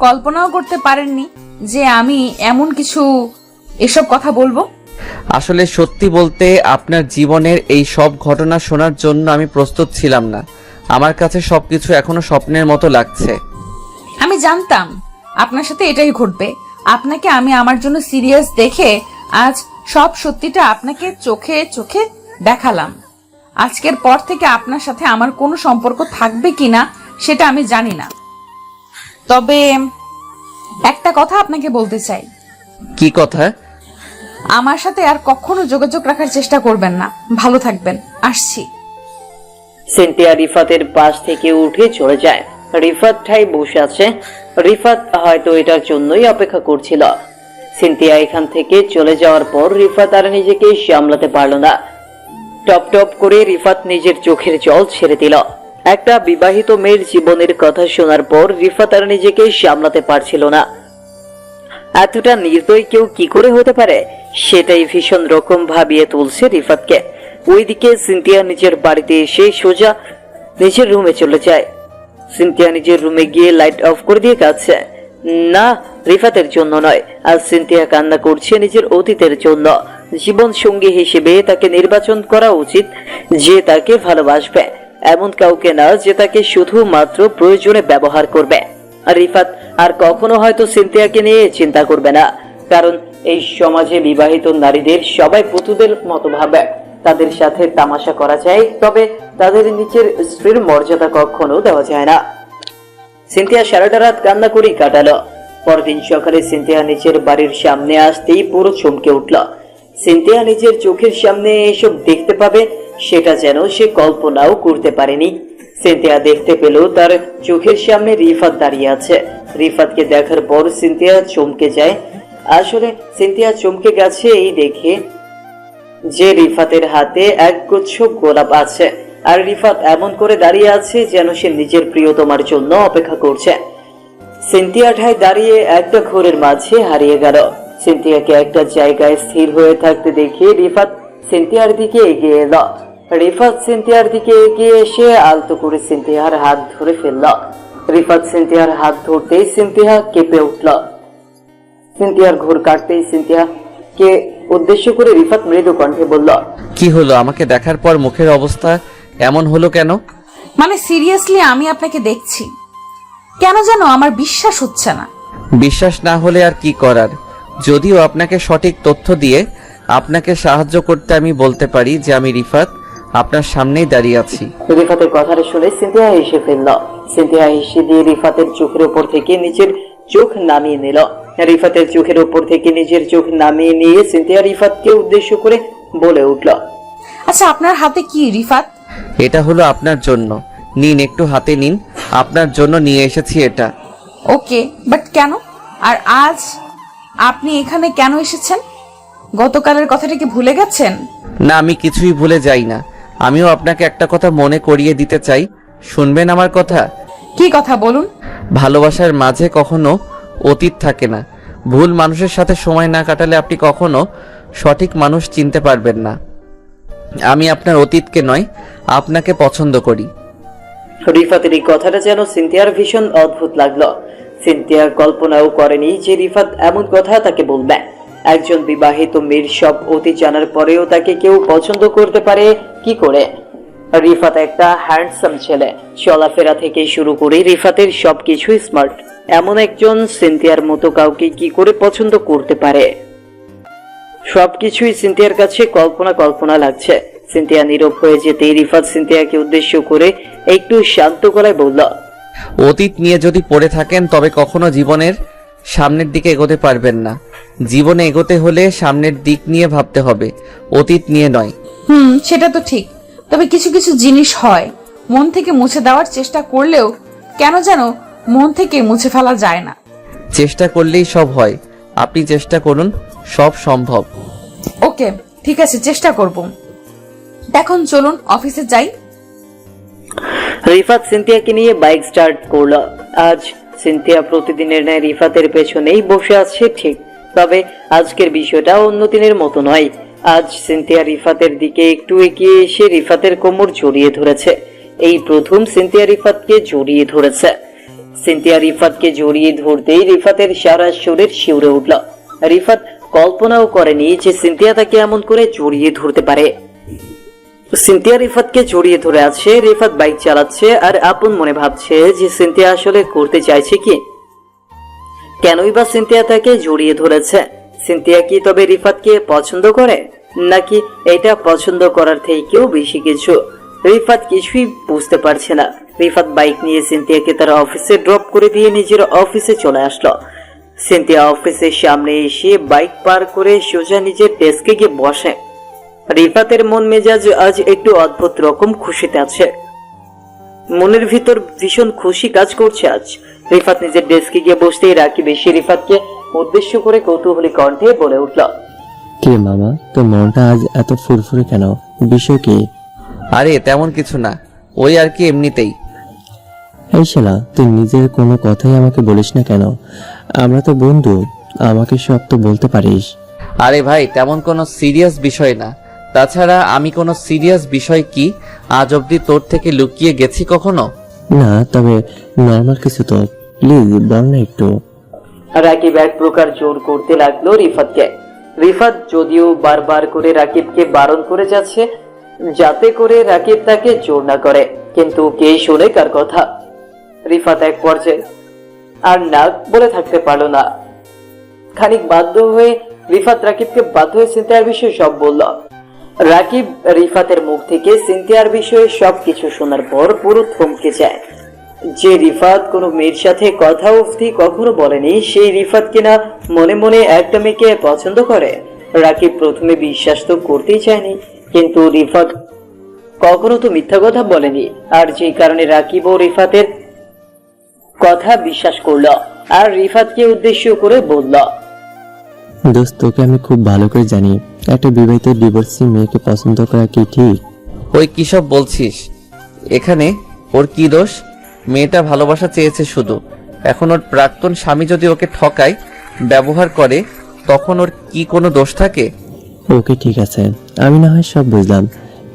কল্পনাও করতে পারেননি যে আমি এমন কিছু এসব কথা বলবো। আসলে সত্যি বলতে আপনার জীবনের এই সব ঘটনা শোনার জন্য আমি প্রস্তুত ছিলাম না। আমার কাছে সবকিছু এখনো স্বপ্নের মতো লাগছে। আমি জানতাম আপনার সাথে এটাই ঘটবে। আপনাকে আমি আমার জন্য সিরিয়াস দেখে আজ সব সত্যিটা আপনাকে চোখে চোখে দেখালাম। আজকের পর থেকে আপনার সাথে আমার কোনো সম্পর্ক থাকবে কিনা সেটা আমি জানি না, তবে একটা কথা আপনাকে বলতে চাই। কি কথা? আমার সাথে আর কখনো যোগাযোগ রাখার চেষ্টা করবেন না। ভালো থাকবেন, আসছি। সিনথিয়া রিফাতের পাশ থেকে উঠে চলে যায়। রিফাত ঠাই বসে আছে। রিফাত হয়তো এটার জন্যই অপেক্ষা করছিল। সিনথিয়া এখান থেকে চলে যাওয়ার পর রিফাত আর নিজেকে সামলাতে পারল না। টপ টপ করে রিফাত নিজের চোখের জল ছেড়ে দিল। একটা বিবাহিত মেয়ের জীবনের কথা শোনার পর রিফাত আর নিজেকে সামলাতে পারছিল না। এতটা নির্দয় কেউ কি করে হতে পারে, সেটাই ভীষণ রকম ভাবিয়ে তুলছে রিফাতকে। ওইদিকে সিনথিয়া নিজের বাড়িতে এসে সোজা নিজের রুমে চলে যায়। সিনথিয়া নিজের রুমে গিয়ে লাইট অফ করে দিয়ে কাঁদছে। না, রিফাতের জন্য নয়, আজ সিনথিয়া কান্না করছে নিজের অতীতের জন্য। জীবন সঙ্গী হিসেবে তাকে নির্বাচন করা উচিত যে তাকে ভালোবাসবে, এমন কাউকে না যে তাকে শুধুমাত্র প্রয়োজনে ব্যবহার করবে। আর রিফাত আর কখনো হয়তো সিনথিয়াকে নিয়ে চিন্তা করবে না, কারণ এই সমাজে বিবাহিত নারীদের সবাই পুতুদের মতো ভাবে। তাদের সাথে তামাশা করা যায়, তবে তাদের নিচের স্ত্রীর মর্যাদা কখনো দেওয়া যায় না। সিনথিয়া সারাটা রাত কান্না করেই কাটালো। পরদিন সকালে সিনথিয়া নিজের বাড়ির সামনে আসতেই পুরো চমকে উঠল। সিনথিয়া নিজের চোখের সামনে এসব দেখতে পাবে সেটা যেন সে কল্পনাও করতে পারেনি। সিনথিয়া দেখতে পেল তার চোখের সামনে রিফাত দাঁড়িয়ে আছে। রিফাতকে দেখার পর সিনথিয়া চমকে যায়। আসলে সিনথিয়া চমকে গেছে এই দেখে যে রিফাতের হাতে একগুচ্ছ গোলাপ আছে, আর রিফাত এমন করে দাঁড়িয়ে আছে যেন সে নিজের প্রিয়তমার জন্য অপেক্ষা করছে। সিনথিয়া ঠায় দাঁড়িয়ে একটা ঘোরের মাঝে হারিয়ে গেল। সিনথিয়াকে একটা জায়গায় স্থির হয়ে থাকতে দেখে রিফাত সিনথিয়ার দিকে এগিয়ে এলো। রিফাত সিনথিয়ার দিকে এগিয়ে এসে আলতো করে সিনথিয়ার হাত ধরে ফেলল। রিফাত সিনথিয়ার হাত ধরতেই সিনথিয়া কেঁপে উঠল। সিনথিয়ার ঘোর কাটতেই সিনথিয়াকে উদ্দেশ্য করে রিফাত মৃদু কণ্ঠে বলল, কি হলো? আমাকে দেখার পর মুখের অবস্থা এমন হলো কেন? মানে সিরিয়াসলি আমি আপনাকে দেখছি, কেন যেন আমার বিশ্বাস হচ্ছে না। বিশ্বাস না হলে আর কি করার? যদিও আপনাকে সঠিক তথ্য দিয়ে আপনাকে সাহায্য করতে আমি বলতে পারি যে আমি রিফাত, আপনার সামনেই দাঁড়িয়ে আছি। রিফাতের কথাটা শুনে সিনথিয়া হেসে ফেলল। সিনথিয়া হেসে দিয়ে রিফাতের চোখের উপর থেকে নিজের চোখ নামিয়ে নিল। রিফাতের চোখের উপর থেকে নিজের চোখ নামিয়ে নিয়ে সিনথিয়া রিফাতকে উদ্দেশ্য করে বলে উঠল, আচ্ছা আপনার হাতে কি রিফাত? এটা হলো আপনার জন্য, নিন একটু হাতে নিন, আপনার জন্য নিয়ে এসেছি এটা। ওকে, বাট কেন? আর আজ আপনি এখানে কেন এসেছেন? গতকালের কথাটা কি ভুলে গেছেন? না, আমি কিছুই ভুলে যাই না। আমিও আপনাকে একটা কথা মনে করিয়ে দিতে চাই, শুনবেন আমার কথা? কি কথা বলুন। ভালোবাসার মাঝে কখনো অতীত থাকে না। ভুল মানুষের সাথে সময় না কাটালে আপনি কখনো সঠিক মানুষ চিনতে পারবেন না। আমি আপনার অতীতকে নয়, আপনাকে পছন্দ করি। রিফাতের এই কথাটা যেন সিনথিয়ার ভীষণ অদ্ভুত লাগলো। সিনথিয়া কল্পনাও করেনি যে রিফাত এমন কথা তাকে বলবে। একজন বিবাহিত মেয়ের সব অতীত জানার পরেও তাকে কেউ পছন্দ করতে পারে কি করে? রিফাত একটা হ্যান্ডসাম ছেলে, চলাফেরা থেকে শুরু করে রিফাতের সবকিছুই স্মার্ট। এমন একজন সিনথিয়ার মতো কাউকে কি করে পছন্দ করতে পারে? সবকিছুই সিনথিয়ার কাছে কল্পনা কল্পনা লাগছে। সিনথিয়া নীরব হয়ে যেতেই রিফাত সিনথিয়াকে উদ্দেশ্য করে একটু শান্ত গলায় বলল, অতীত নিয়ে যদি পড়ে থাকেন তবে কখনো জীবনের সামনের দিকে এগোতে পারবেন না। জীবনে এগোতে হলে সামনের দিক নিয়ে ভাবতে হবে, অতীত নিয়ে নয়। সেটা তো ঠিক, তবে কিছু কিছু জিনিস হয় মন থেকে মুছে দেওয়ার চেষ্টা করলেও কেন যেন মন থেকে মুছে ফেলা যায় না। চেষ্টা করলেই সব হয়, আপনি চেষ্টা করুন, সব সম্ভব। ওকে ঠিক আছে, চেষ্টা করব। এখন চলুন অফিসে যাই। রিফাত সিনথিয়াকে নিয়ে বাইক স্টার্ট করলো। আজ সিনথিয়া প্রতিদিনের ন্যায় রিফাতের পেছনেই বসে আছে ঠিক, তবে আজকের বিষয়টা অন্য দিনের মতো নয়। আজ সিনথিয়া রিফাতের দিকে একটু এগিয়ে এসে রিফাতের কোমর জড়িয়ে ধরেছে। এই প্রথম সিনথিয়া রিফাতকে জড়িয়ে ধরেছে। সিনথিয়া রিফাতকে জড়িয়ে ধরতেই রিফাতের সারা শরীর শিউরে উঠল। রিফাত কল্পনাও করেনি যে সিনথিয়া তাকে এমন করে জড়িয়ে ধরতে পারে। সিনথিয়া রিফাতকে জড়িয়ে ধরে আছে। রিফাত বাইক চালাচ্ছে আর আপন মনে ভাবছে যে সিনথিয়া আসলে করতে চাইছে কি, কেনই বা সিনথিয়া তাকে জড়িয়ে ধরেছে। সিনথিয়া কি তবে রিফাতকে পছন্দ করে, নাকি এটা পছন্দ করার থেকেও বেশি কিছু? রিফাত কিছুই বুঝতে পারছে না। রিফাত বাইক নিয়ে সিনথিয়াকে তার অফিসে ড্রপ করে দিয়ে নিজের অফিসে চলে আসলো। সিনথিয়া অফিসের সামনে এসে বাইক পার করে সোজা নিজের ডেস্কে গিয়ে বসে। রিফাতের মন মেজাজ আজ একটু অদ্ভুত রকম খুশিতে আছে। মনের ভিতর ভীষণ খুশি কাজ করছে আজ। রিফাত নিজের ডেস্কে গিয়ে বসতেই রাকিব এসে রিফাতকে উদ্দেশ্য করে কৌতূহলী কণ্ঠে বলে উঠল, কে মামা, তোর মনটা আজ এত ফুরফুরে কেন? বিষয় কি? আরে তেমন কিছু না, ওই আর কি এমনিতেই। এই শালা, তুই নিজের কোনো কথাই আমাকে বলিস না কেন? আমরা তো বন্ধু, আমাকে সব তো বলতে পারিস। আরে ভাই, তেমন কোনো সিরিয়াস বিষয় না। তাছাড়া আমি কোনো সিরিয়াস বিষয় কি আজ অবধি তোর থেকে লুকিয়ে গেছি কখনো? না, তবে নর্মাল কিছু তো, প্লিজ বল না একটু। রাকিব এক প্রকার জোর করতে লাগলো রিফাতকে। রিফাত যদিও বারবার করে রাকিবকে বারণ করে যাচ্ছে যাতে করে রাকিব তাকে জোর না করে, কিন্তু কে শোনে কার কথা। রিফাত এক পর্যায়ে আর না বলে থাকতে পারলো না। খানিক বাধ্য হয়ে রিফাত রাকিবকে বাধ্য হয়ে সিনথিয়ার বিষয়ে সব বলল। রাকিব রিফাতের মুখ থেকে সিনথিয়ার বিষয়ে সবকিছু শোনার পর পুরো থমকে যায়। যে রিফাত কোনো মেয়ের সাথে কথা অবধি কখনো বলেনি, সেই রিফাত কিনা মনে মনে একটা মেয়েকে পছন্দ করে। রাকিব প্রথমে বিশ্বাস তো করতেই চায়নি, কিন্তু রিফাত কখনো তো মিথ্যা কথা বলেনি, আর যে কারণে রাকিব ও রিফাতের কথা বিশ্বাস করলো আর রিফাতকে উদ্দেশ্য করে বলল, দোস্ত, তোকে আমি খুব ভালো করে জানি, একটা বিবাহিত ডিভোর্সি মেয়েকে পছন্দ করা কি ঠিক? ওই কি সব বলছিস? এখানে ওর কি দোষ? মেয়েটা ভালোবাসা চেয়েছে শুধু। এখন ওর প্রাক্তন স্বামী যদি ওকে ঠকায়, ব্যবহার করে, তখন ওর কি কোনো দোষ থাকে? ওকে ঠিক আছে, আমি না হয় সব বুঝলাম,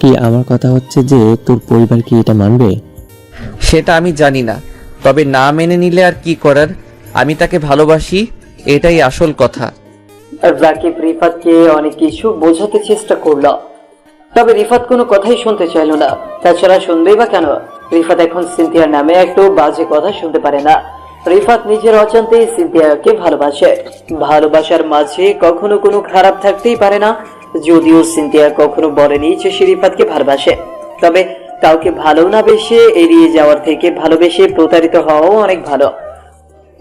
কি আমার কথা হচ্ছে যে তোর পরিবার কি এটা মানবে? সেটা আমি জানি না, তবে না মেনে নিলে আর কি করার। আমি তাকে ভালোবাসি, এটাই আসল কথা। রাকিব রিফাতকে অনেক কিছু বোঝাতে চেষ্টা করলো, তবে রিফাত কোনো কথাই শুনতে চাইল না। তাছাড়া শুনবেই বা কেন? রিফাত এখন সিনথিয়ার নামে একটু বাজে কথা শুনতে পারে না। রিফাত নিজের অজান্তেই সিনথিয়াকে ভালোবাসে। ভালোবাসার মাঝে কখনো কোনো খারাপ থাকতেই পারে না। যদিও সিনথিয়া কখনো বলেনি যে সে রিফাতকে ভালোবাসে, তবে কাউকে ভালো না বেশে এড়িয়ে যাওয়ার থেকে ভালোবেসে প্রতারিত হওয়াও অনেক ভালো।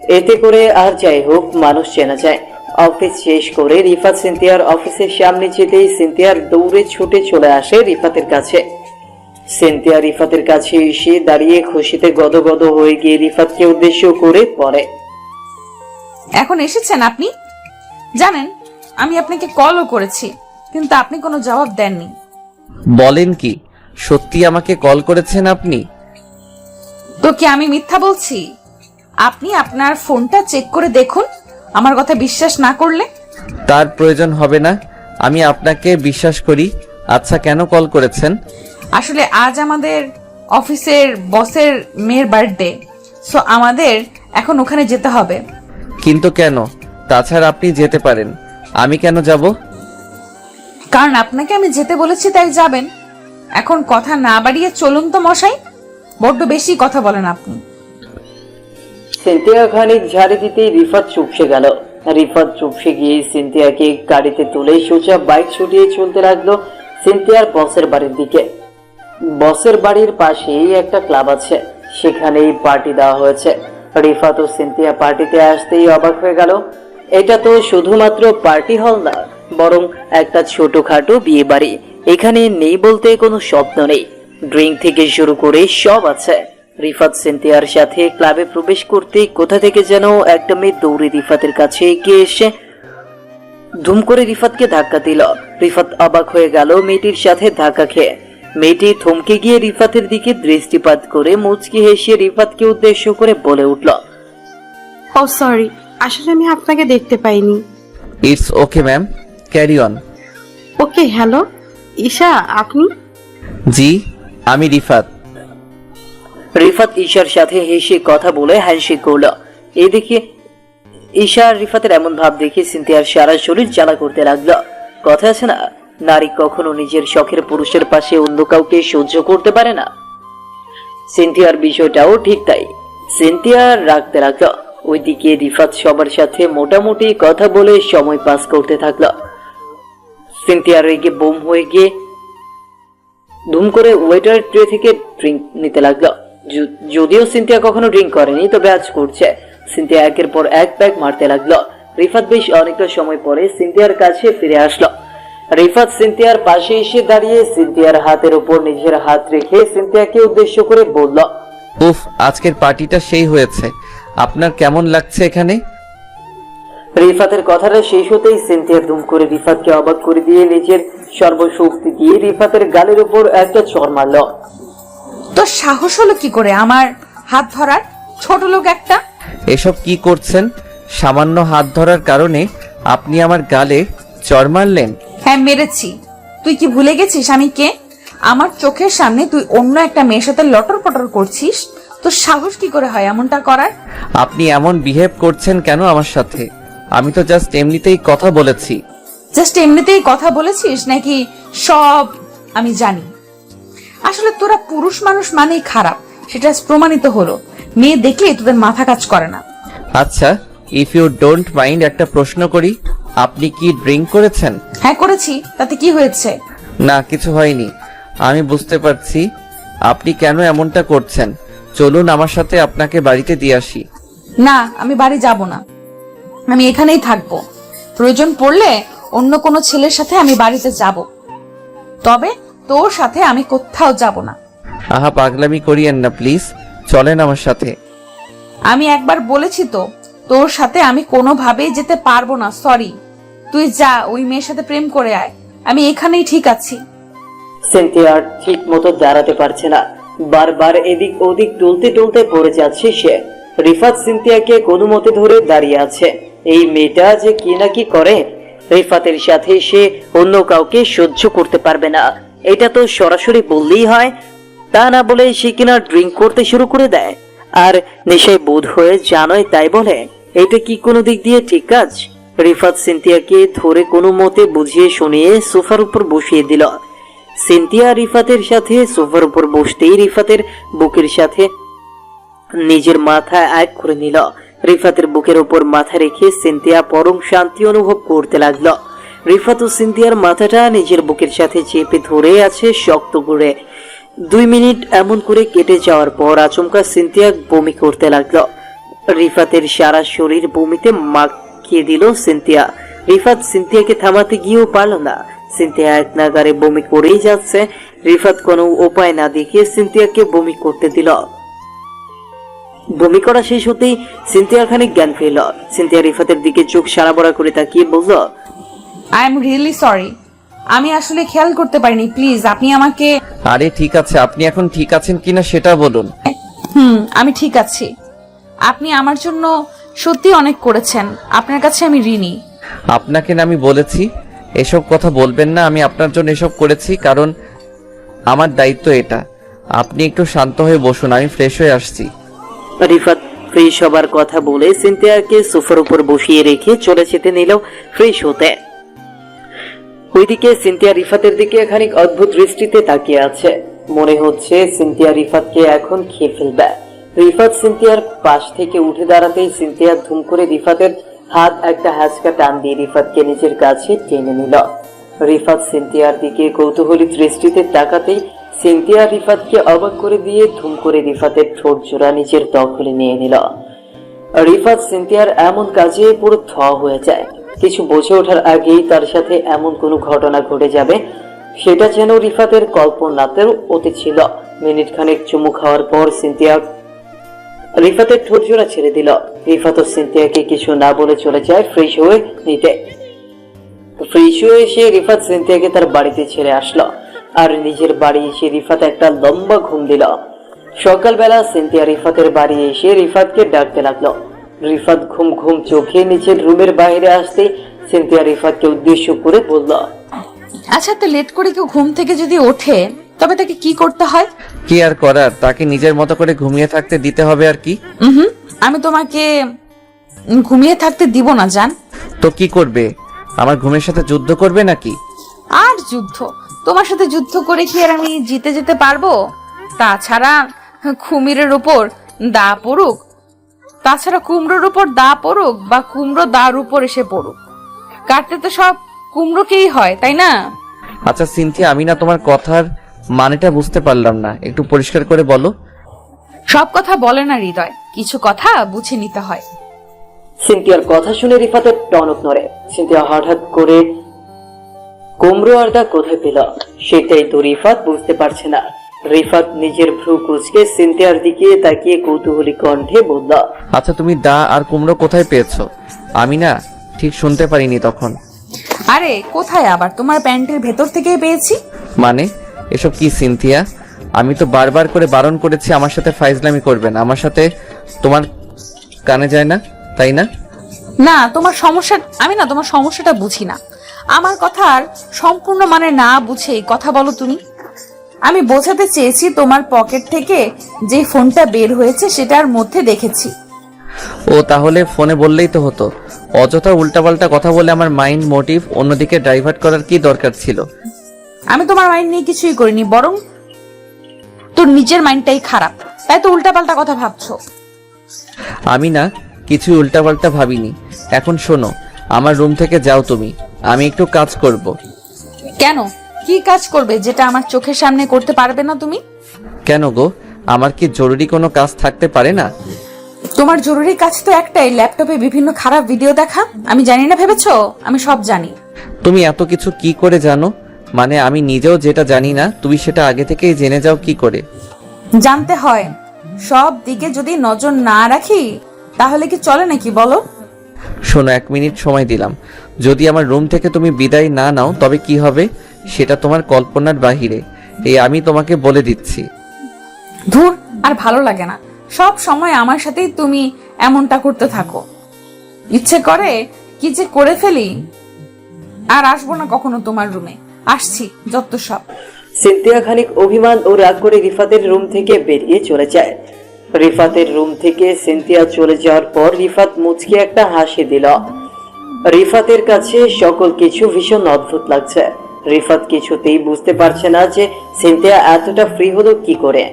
এতে করে আর যাই হোক, মানুষ চেনা যায়। অফিস শেষ করে রিফাত সিনথিয়ার অফিসের সামনে যেতেই সিনথিয়ার দৌড়ে ছুটে চলে আসে রিফাতের কাছে। সিনথিয়া রিফাতের কাছে এসে দাঁড়িয়ে খুশিতে গদগদ হয়ে গিয়ে রিফাতকে উদ্দেশ্য করে পড়ে, এখন এসেছেন আপনি? জানেন, আমি আপনাকে কলও করেছি, কিন্তু আপনি কোনো জবাব দেননি। বলেন কি, সত্যি আমাকে কল করেছেন আপনি? তো কি আমি মিথ্যা বলছি? আপনি আপনার ফোনটা চেক করে দেখুন, আমার কথা বিশ্বাস না করলে। তার প্রয়োজন হবে না, আমি আপনাকে বিশ্বাস করি। আচ্ছা, কেন কল করেছেন? আসলে আজ আমাদের অফিসের বসের মেয়ের বার্থডে, সো আমাদের এখন ওখানে যেতে হবে। কিন্তু কেন? তাছাড়া আপনি যেতে পারেন, আমি কেন যাব? কারণ আপনাকে আমি যেতে বলেছি তাই যাবেন। এখন কথা না বাড়িয়ে চলুন তো মশাই, বড্ড বেশি কথা বলেন আপনি। সিনথিয়া খানিক ঝাড়ি দিতেই রিফাত চুপসে গেল। রিফাত চুপসে গিয়ে সিনথিয়াকে গাড়িতে তুলে সোজা বাইক ছুটিয়ে চলতে লাগলো সিনথিয়ার বসের বাড়ির দিকে। বসের বাড়ির পাশেই একটা ক্লাব আছে, সেখানেই পার্টি দেওয়া হয়েছে। রিফাত ও সিনথিয়া পার্টিতে আসতেই অবাক হয়ে গেল। এটা তো শুধুমাত্র পার্টি হল না, বরং একটা ছোটখাটো বিয়ে বাড়ি। এখানে নেই বলতে কোনো স্বপ্ন নেই, ড্রিঙ্ক থেকে শুরু করে সব আছে। রিফাত সিনথিয়ার সাথে ক্লাবে প্রবেশ করতে কোথা থেকে যেন একটা মেয়ে দৌড়ে রিফাতের কাছে এগিয়ে এসে ধুম করে রিফাতকে ধাক্কা দিল। রিফাত অবাক হয়ে গেল মেয়েটির সাথে ধাক্কা খেয়ে। মেয়েটি থমকে গিয়ে রিফাতের দিকে দৃষ্টিপাত করে মুচকি হেসে রিফাতকে উদ্দেশ্য করে বলে উঠল, ও সরি, আসলে আমি আপনাকে দেখতে পাইনি। It's okay ma'am, carry on. Okay, hello Isha, আপনি? জি, আমি রিফাত। রিফাত ঈশার সাথে হেসে কথা বলে হ্যান্ডশেক করলো। এদিকে ঈশা আর রিফাতের এমন ভাব দেখে সিনথিয়ার সারা শরীর জ্বালা করতে লাগলো। কথা আছে না, নারী কখনো নিজের শখের পুরুষের পাশে অন্য কাউকে সহ্য করতে পারে না। সিনথিয়ার বিষয়টাও ঠিক তাই। সিনথিয়া রাখতে লাগলো। ওইদিকে রিফাত সবার সাথে মোটামুটি কথা বলে সময় পাস করতে থাকলো। সিনথিয়া রেগে বোম হয়ে গিয়ে ধুম করে ওয়েটার ট্রে থেকে ড্রিঙ্ক নিতে লাগলো। যদিও সিনথিয়া কখনো ড্রিঙ্ক করেনি, তবে আজ করছে। সিনথিয়া একের পর এক প্যাক মারতে লাগলো। রিফাত বেশ অনেকটা সময় পরে সিনথিয়ার কাছে ফিরে আসলো। রিফাত সিনথিয়ার পাশে এসে দাঁড়িয়ে সিনথিয়ার হাতের উপর নিজের হাত রেখে সিনথিয়াকে উদ্দেশ্য করে বলল, উফ, আজকের পার্টিটা সেই হয়েছে। আপনার কেমন লাগছে এখানে? রিফাতের কথাটা শেষ হতেই সিনথিয়া ধুম করে রিফাতকে অবাক করে দিয়ে নিজের সর্বশক্তি দিয়ে রিফাতের গালের উপর একটা চড় মারল। তো সাহস হলো কি করে আমার হাত ধরার, ছোট লোক একটা? এসব কি করছেন? সামান্য হাত ধরার কারণে আপনি আমার গালে চড় মারলেন? হ্যাঁ মেরেছি। তুই কি ভুলে গেছিস আমি কে? আমার চোখের সামনে তুই অন্য একটা মেয়ের সাথে লটর পটর করছিস, তোর সাহস কি করে হয় এমনটা করার? আপনি এমন বিহেভ করছেন কেন আমার সাথে? আমি তো জাস্ট এমনিতেই কথা বলেছি। জাস্ট এমনিতেই কথা বলেছিস নাকি সব আমি জানি? আসলে তোরা পুরুষ মানুষ মানেই খারাপ, সেটা প্রমাণিত হলো। মেয়ে দেখলে তোদের মাথা কাজ করে না। আচ্ছা, ইফ ইউ ডোন্ট মাইন্ড একটা প্রশ্ন করি, আপনি কি ড্রিঙ্ক করেছেন? হ্যাঁ করেছি, তাতে কি হয়েছে? না কিছু হয়নি। আমি বুঝতে পারছি আপনি কেন এমনটা করছেন। চলুন আমার সাথে আপনাকে বাড়িতে দিয়ে আসি। না, আমি বাড়ি যাব না, আমি এখানেই থাকবো। প্রয়োজন পড়লে অন্য কোনো ছেলের সাথে আমি বাড়িতে যাব, তবে তোর সাথে আমি কোথাও যাব না। আহা পাগলামি করিয়েন না প্লিজ, চলেন আমার সাথে। আমি একবার বলেছি তো, তোর সাথে আমি কোনোভাবেই যেতে পারবো না। সরি, তুই যা, ওই মেয়ের সাথে প্রেম করে আয়, আমি এখানেই ঠিক আছি। সিনথিয়া ঠিক মতো দাঁড়াতে পারছে না, বারবার এদিক ওদিক টলতে টলতে পড়ে যাচ্ছে সে। রিফাত সিনথিয়াকে কোনো মতে ধরে দাঁড়িয়ে আছে। এই মেয়েটা যে কি না কি করে, রিফাতের সাথে সে অন্য কাউকে সহ্য করতে পারবে না, এটা তো সরাসরি বললেই হয়। তা না বলে সে কিনা ড্রিঙ্ক করতে শুরু করে দেয়, আর নেশায় বোধ হয়ে জানোই তাই বলে। এটা কি কোনো দিক দিয়ে ঠিক কাজ? রিফাত সিনথিয়াকে ধরে কোনো মতে বুঝিয়ে শুনিয়ে সোফার উপর বসিয়ে দিল। সিনথিয়া রিফাতের সাথে সোফার উপর বসতেই রিফাতের বুকের সাথে নিজের মাথা এক করে নিল। রিফাতের বুকের উপর মাথা রেখে সিনথিয়া পরম শান্তি অনুভব করতে লাগলো। রিফাত ও সিনথিয়ার মাথাটা নিজের বুকের সাথে চেপে ধরে আছে শক্ত করে। 2 মিনিট এমন করে কেটে যাওয়ার পর আচমকা সিনথিয়া বমি করতে লাগলো। রিফাতের সারা শরীর বমিতে মাখিয়ে দিল সিনথিয়া। রিফাত সিনথিয়াকে থামাতে গিয়েও পারল না। সিনথিয়া এক নাগারে বমি করেই যাচ্ছে। রিফাত কোনো উপায় না দেখিয়ে সিনথিয়াকে বমি করতে দিল। বমি করা শেষ হতেই সিনথিয়ার খানিক জ্ঞান ফিরল। সিনথিয়া রিফাতের দিকে চোখ সারা বড়া করে তাকিয়ে বলল, আই এম রিয়েলি সরি, আমি আসলে খেয়াল করতে পারিনি, প্লিজ আপনি আমাকে। আরে ঠিক আছে, আপনি এখন ঠিক আছেন কিনা সেটা বলুন। আমি ঠিক আছি। আপনি আমার জন্য সত্যি অনেক করেছেন, আপনার কাছে আমি ঋণী। আপনাকে না আমি বলেছি এসব কথা বলবেন না। আমি আপনার জন্য এসব করেছি কারণ আমার দায়িত্ব এটা। আপনি একটু শান্ত হয়ে বসুন, আমি ফ্রেশ হয়ে আসছি। রিফাত ফ্রেশ হবার কথা বলে সিনথিয়াকে সোফার উপর বসিয়ে রেখে চলে যেতে নিল ফ্রেশ হতে। ওইদিকে সিনথিয়া রিফাতের দিকে খানিক অদ্ভুত দৃষ্টিতে তাকিয়ে আছে। মনে হচ্ছে সিনথিয়া রিফাতকে এখন খেয়ে ফেলবে। রিফাত সিনথিয়ার পাশ থেকে উঠে দাঁড়াতেই সিনথিয়া ধুম করে রিফাতের হাত একটা হ্যাচকা টান দিয়ে রিফাতকে নিজের কাছে টেনে নিল। রিফাত সিনথিয়ার দিকে কৌতূহলী দৃষ্টিতে তাকাতেই সিনথিয়া রিফাতকে অবাক করে দিয়ে ধুম করে রিফাতের ঠোঁট জোড়া নিজের দখলে নিয়ে নিল। রিফাত সিনথিয়ার এমন কাজে পুরো থ হয়ে যায়। কিছু বুঝে ওঠার আগেই তার সাথে এমন কোনো ঘটনা ঘটে যাবে সেটা যেন রিফাতের কল্পনাতেও অতীত ছিল। মিনিট খানেক চুমু খাওয়ার পর সিনথিয়া রিফাতের ঠোঁট জোড়া ছেড়ে দিল। রিফাত ও সিনথিয়াকে কিছু না বলে চলে যায় ফ্রেশ হয়ে নিতে। ফ্রেশ হয়ে এসে রিফাত সিনথিয়াকে তার বাড়িতে ছেড়ে আসলো, আর নিজের বাড়ি এসে রিফাত একটা লম্বা ঘুম দিল। সকালবেলা সিনথিয়া রিফাতের বাড়ি এসে রিফাতকে ডাকতে লাগলো। রিফাত ঘুম ঘুম চোখে নিজের রুমের বাইরে আসতে সিনথিয়া রিফাতকে উদ্দেশ্য করে বলল, আচ্ছা, তো লেট করে কেউ ঘুম থেকে যদি ওঠে তবে তাকে কি করতে হয়? কি আর করার, তাকে নিজের মতো করে ঘুমিয়ে থাকতে দিতে হবে আর কি। আমি তোমাকে ঘুমিয়ে থাকতে দিব না জান। তো কি করবে? আমার ঘুমের সাথে যুদ্ধ করবে নাকি? আর যুদ্ধ? তোমার সাথে যুদ্ধ করে কি আর আমি জিতে যেতে পারবো? তাছাড়া কুমিরের উপর দা পড়ুক, তাছাড়া কুমড়োর উপর দা পড়ুক বা কুমড়ো দার উপর এসে পড়ুক, কাটতে তো সব কুমড়োকেই হয়, তাই না? আচ্ছা সিনথিয়া, আমি না তোমার কথার মানেটা বুঝতে পারলাম না, একটু পরিষ্কার করে বলো। সব কথা বলে না হৃদয়, কিছু কথা বুঝে নিতে হয়। সিনথিয়ার কথা শুনে রিফাতের টনক নড়ে। সিনথিয়া হঠাৎ করে কুমড়ো আর দা কোথায় পেল সেটাই তো রিফাত বুঝতে পারছে না। রিফাত নিজের ভ্রু কুঁচকে সিনথিয়ার দিকে তাকিয়ে কৌতূহলী কণ্ঠে বলল, আচ্ছা তুমি দা আর কুমড়ো কোথায় পেয়েছো? আমি না ঠিক শুনতে পারিনি তখন। আরে কোথায় আবার, তোমার প্যান্টের ভেতর থেকেই পেয়েছি। মানে এসব কি সিনথিয়া? আমি তো বারবার করে বারণ করেছি আমার সাথে ফাইজলামি করবেন, আমার সাথে তোমার কানে যায় না, তাই না? না, তোমার সমস্যা, আমি না তোমার সমস্যাটা বুঝি না। আমার কথার সম্পূর্ণ মানে না বুঝে কথা বলো তুমি। আমি বোঝাতে চেয়েছি তোমার পকেট থেকে যে ফোনটা বের হয়েছে সেটার মধ্যে দেখেছি। ও তাহলে ফোনে বললেই তো হতো। অযথা উল্টাপাল্টা কথা বলে আমার মাইন্ড মোটিভ অন্যদিকে ডাইভার্ট করার কি দরকার ছিল? আমি তোমার মাইন্ড নিয়ে কিছুই করিনি, বরং তোর নিজের মাইন্ডটাই খারাপ, তাই তো উল্টাপাল্টা কথা ভাবছো। আমি না কিছু উল্টাপাল্টা ভাবিনি। এখন শোনো, আমার রুম থেকে যাও তুমি, আমি একটু কাজ করব। কেন, কি কাজ করবে যেটা আমার চোখের সামনে করতে পারবে না তুমি? কেন গো, আমার কি জরুরি কোনো কাজ থাকতে পারে না? তোমার জরুরি কাজ তো একটাই, ল্যাপটপে বিভিন্ন খারাপ ভিডিও দেখা। আমি জানি না ভেবেছো? আমি সব জানি। তুমি এত কিছু কি করে জানো? মানে আমি নিজেও যেটা জানি না তুমি সেটা আগে থেকেই জেনে যাও কি করে? জানতে হয়। সব দিকে যদি নজর না রাখি তাহলে কি চলে নাকি বলো? শোনো, 1 মিনিট সময় দিলাম। যদি আমার রুম থেকে তুমি বিদায় না নাও তবে কি হবে সেটা তোমার কল্পনার বাহিরে। এই আমি তোমাকে বলে দিচ্ছি। ধুর, আর ভালো লাগে না। সব সময় আমার সাথেই তুমি এমনটা করতে থাকো। ইচ্ছে করে কি যে করে ফেলি। আর আসবো না কখনো তোমার রুমে। আসছি যত সব। সিনথিয়া খানিক অভিমান ও রাগ করে রিফাতের রুম থেকে বেরিয়ে চলে যায়। রিফাতের রুম থেকে সিনথিয়া চলে যাওয়ার পর রিফাত মুচকি একটা হাসি দিল। রিফাতের কাছে সকল কিছু ভীষণ অদ্ভুত লাগছে। রিফাত কিছুতেই বুঝতে পারছে না যে সিনথিয়া এতটা ফ্রি হলো কি করে।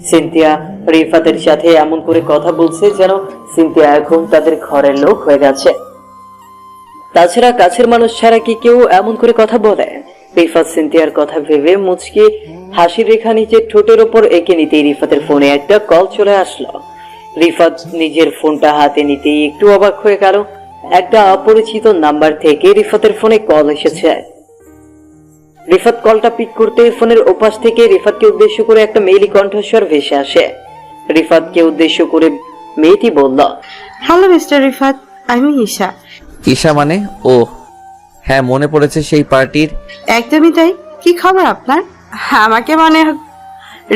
সিনথিয়া রিফাতের সাথে এমন করে কথা বলছে যেন সিনথিয়া এখন তাদের ঘরের লোক হয়ে গেছে। তাছাড়া কাছের মানুষ ছাড়া কি কেউ এমন করে কথা বলে? রিফাত সিনথিয়ার কথা ভেবে মুচকি হাসির রেখা নিজের ঠোঁটের ওপর এঁকে নিতেই রিফাতের ফোনে একটা কল চলে আসলো। রিফাত নিজের ফোনটা হাতে নিতেই একটু অবাক হয়ে গেল। একটা অপরিচিত নাম্বার থেকে রিফাতের ফোনে কল এসেছে। রিফাত কলটা পিক করতে ফোনের ওপাশ থেকে রিফাতকে উদ্দেশ্য করে একটা মেয়েলি কণ্ঠস্বর ভেসে আসে। রিফাতকে উদ্দেশ্য করে মেয়েটি বলল, হ্যালো মিস্টার রিফাত, আমি ঈশা। ঈশা মানে? ও হ্যাঁ, মনে পড়েছে সেই পার্টির। একদমই তাই। কি খবর আপনার? আমাকে মনে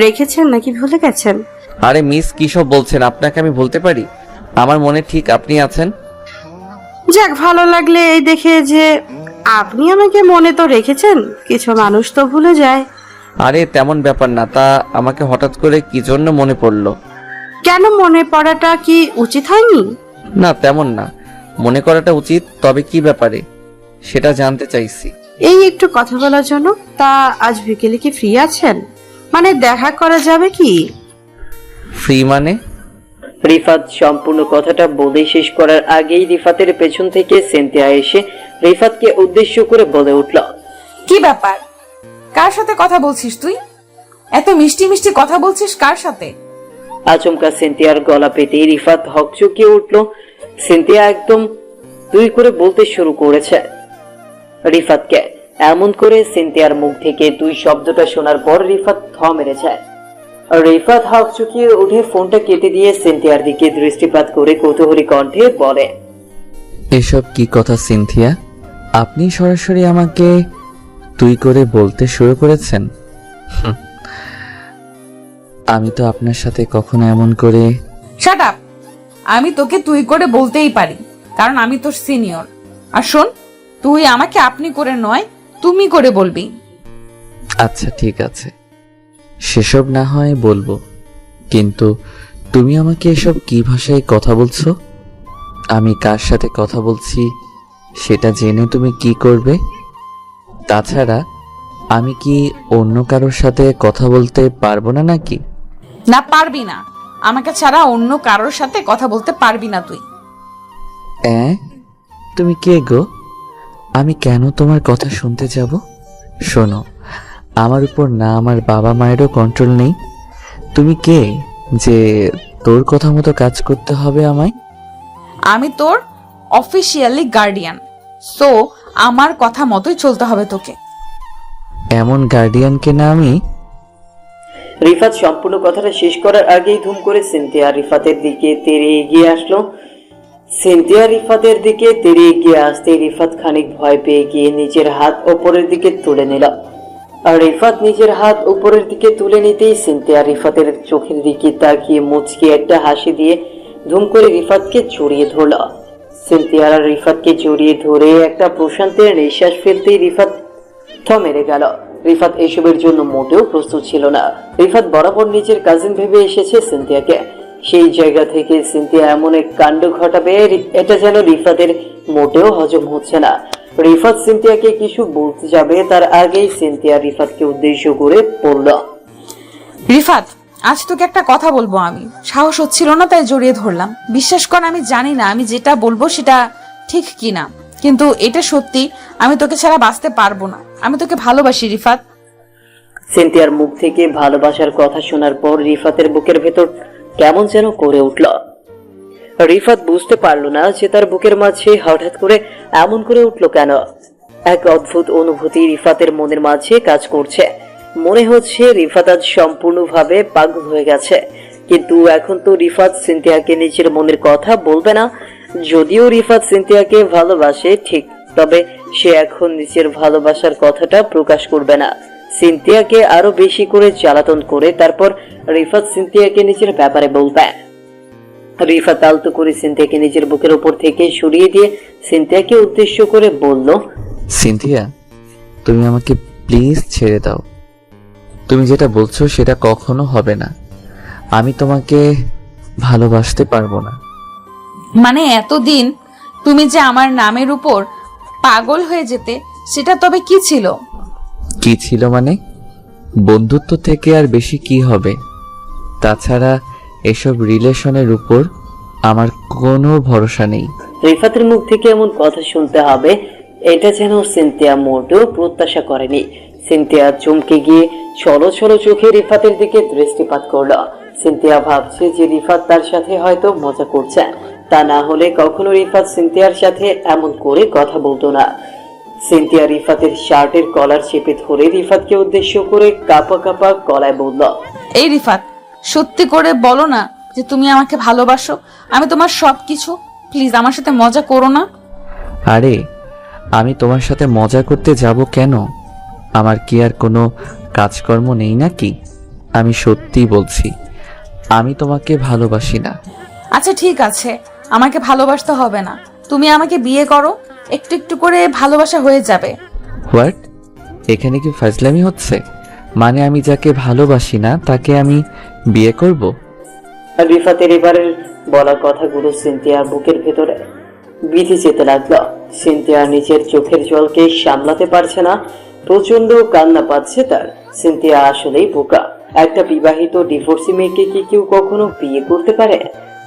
রেখেছেন নাকি ভুলে গেছেন? আরে মিস, কি সব বলছেন? আপনাকে আমি বলতে পারি? আমার মনে ঠিক আপনি আছেন। যাক, ভালো লাগলে এই দেখে যে আপনি আমাকে মনে তো রেখেছেন। কিছু মানুষ তো ভুলে যায়। আরে তেমন ব্যাপার না। তা আমাকে হঠাৎ করে কি জন্য মনে পড়লো? কেন, মনে পড়াটা কি উচিত হয়নি? না তেমন না, মনে করাটা উচিত। তবে কি ব্যাপারে সেটা জানতে চাইছি। এই একটু কথা বলার জন্য। তা আজ বিকেলে কি ফ্রি আছেন? মানে দেখা করা যাবে কি? ফ্রি মানে? রিফাত সম্পূর্ণ কথাটা বলে শেষ করার আগেই রিফাতের পেছন থেকে সিনথিয়া এসে রিফাতকে উদ্দেশ্য করে বলে উঠল, কি ব্যাপার? কার সাথে কথা বলছিস তুই? এত মিষ্টি মিষ্টি কথা বলছিস কার সাথে? আচমকা সিনথিয়ার গলা পেতেই রিফাত হকচকিয়ে উঠল। সিনথিয়া একদম তুই করে বলতে শুরু করেছে রিফাতকে। এমন করে সিনথিয়ার মুখ থেকে তুই শব্দটা শোনার পর রিফাত থ মেরে যায়। রিফাত হকচকিয়ে উঠে ফোনটা কেটে দিয়ে সিনথিয়ার দিকে দৃষ্টিপাত করে কৌতূহলী কণ্ঠে বলে, এসব কি কথা সিনথিয়া? আপনি সরাসরি আমাকে তুই করে বলতে শুরু করেছেন? আমি তো আপনার সাথে কখনো এমন করে। Shut up. আমি তোকে তুই করে বলতেই পারি, কারণ আমি তোর সিনিয়র। আর শোন, তুই আমাকে আপনি করে নয় তুমি করে বলবি। আচ্ছা ঠিক আছে, সেসব না হয় বলবো, কিন্তু তুমি আমাকে এসব কি ভাষায় কথা বলছো? আমি কার সাথে কথা বলছি সেটা জেনে তুমি কি করবে? তাছাড়া আমি কি অন্য কারোর সাথে কথা বলতে পারবো না নাকি? না, পারবি না। আমাকে ছাড়া অন্য কারোর সাথে কথা বলতে পারবি না তুই। তুমি কে গো? আমি কেন তোমার কথা শুনতে যাব? শোনো, আমার উপর না আমার বাবা মায়েরও কন্ট্রোল নেই। তুমি কে যে তোর কথা মতো কাজ করতে হবে আমায়? আমি তোর অফিসিয়ালি গার্ডিয়ান, সো আমার কথা মতোই চলতে হবে তোকে। এমন গার্ডিয়ানকে না আমি। রিফাত সম্পূর্ণ কথাটা শেষ করার আগেই ধুম করে সিনথিয়া রিফাতের দিকে তেড়ে এগিয়ে আসলো। সিনথিয়া রিফাতের দিকে তেড়ে এগিয়ে আসতে রিফাত খানিক ভয় পেয়ে গিয়ে নিজের হাত ওপরের দিকে তুলে নিল। আর রিফাত নিজের হাত উপরের দিকে তুলে নিতেই সিনথিয়া রিফাতের চোখের দিকে তাকিয়ে মুচকি একটা হাসি দিয়ে ধুম করে রিফাতকে জড়িয়ে ধরল। সিনথিয়া আর রিফাতকে জড়িয়ে ধরে একটা প্রশান্তের নিঃশ্বাস ফেলতেই রিফাত থ মেরে গেল। রিফাত এসবের জন্য মোটেও প্রস্তুত ছিল না। রিফাত বরাবর নিজের কাজিন ভেবে এসেছে সিনথিয়াকে। সেই জায়গা থেকে সিনথিয়া এমন এক কাণ্ড ঘটাবে এটা যেন রিফাতের মোটেও হজম হচ্ছে না। রিফাত সিনথিয়াকে কিছু বলতে যাবে তার আগেই সিনথিয়া রিফাতকে উদ্দেশ্য করে বলল, রিফাত, আজ তোকে একটা কথা বলবো। আমি সাহস হচ্ছিল না তাই জড়িয়ে ধরলাম। বিশ্বাস কর, আমি জানি না আমি যেটা বলবো সেটা ঠিক কিনা, কিন্তু এটা সত্যি। আমি তোকে ছাড়া বাঁচতে পারবো না। আমি তোকে ভালোবাসি রিফাত। সিনথিয়ার মুখ থেকে ভালোবাসার কথা শোনার পর রিফাতের বুকের ভেতর কেমন যেন করে উঠল। রিফাত বুঝতে পারল না যে তার বুকের মাঝে হঠাৎ করে এমন করে উঠল কেন। এক অদ্ভুত অনুভূতি রিফাতের মনের মাঝে কাজ করছে। মনে হচ্ছে রিফাত আজ সম্পূর্ণভাবে পাগল হয়ে গেছে। কিন্তু এখন তো রিফাত সিনথিয়াকে নিজের মনের কথা বলবে না। যদিও রিফাত সিনথিয়াকে ভালোবাসে ঠিক, তবে সে এখন নিজের ভালোবাসার কথাটা প্রকাশ করবে না। সিনথিয়াকে আরো বেশি করে জ্বালাতন করে তারপর রিফাত সিনথিয়াকে নিজের ব্যাপারে বলবে। রিফাত আলতো করে সিনথিয়াকে নিজের বুকের উপর থেকে সরিয়ে দিয়ে সিনথিয়াকে উদ্দেশ্য করে বলল, সিনথিয়া, তুমি আমাকে প্লিজ ছেড়ে দাও। তুমি যেটা বলছো সেটা কখনো হবে না। আমি তোমাকে ভালোবাসতে পারবো না। মানে এতদিন তুমি যে আমার নামের উপর পাগল হয়ে যেতে, সেটা তবে কি ছিল? কি ছিল মানে? বন্ধুত্ব থেকে আর বেশি কি হবে? তাছাড়া এসব রিলেশনের উপর আমার কোনো ভরসা নেই। রিফাতের মুখ থেকে এমন কথা শুনতে হবে এটা যেন সিনথিয়া মোটেও প্রত্যাশা করেনি। সিনথিয়া চমকে গিয়ে ছলো ছলো চোখে রিফাতের দিকে দৃষ্টিপাত করলো। সিনথিয়া ভাবছে যে রিফাত তার সাথে হয়তো মজা করছে, তা না হলে কখনো রিফাত সিনথিয়ার সাথে এমন করে কথা বলতো না। সিনথিয়া রিফাতের শার্টের কলার চেপে ধরে রিফাতকে উদ্দেশ্য করে কাঁপা কাঁপা গলায় বলল, এই রিফাত, সত্যি করে বলো না যে তুমি আমাকে ভালোবাসো। আমি তোমার সবকিছু, প্লিজ আমার সাথে মজা করো না। আরে আমি তোমার সাথে মজা করতে যাব কেন? আমার কি আর কোনো কাজকর্ম নেই নাকি? আমি সত্যিই বলছি, আমি তোমাকে ভালোবাসি না। আচ্ছা ঠিক আছে, আমাকে ভালোবাসতে হবে না, তুমি আমাকে বিয়ে করো, একটু একটু করে ভালোবাসা হয়ে যাবে। হোয়াট? এখানে কি ফাজলামি হচ্ছে? মানে আমি যাকে ভালোবাসি না তাকে আমি বিয়ে করব? রিফাতের এবারের বলা কথাগুলো সিনথিয়ার বুকের ভেতরে বিধে যেতে লাগলো। সিনথিয়া নিজের চোখের জলকে সামলাতে পারছে না, প্রচন্ড কান্না পাচ্ছে তার। সিনথিয়া আসলেই বোকা। একটা বিবাহিত ডিভোর্সি মেয়েকে কি কেউ কখনো বিয়ে করতে পারে?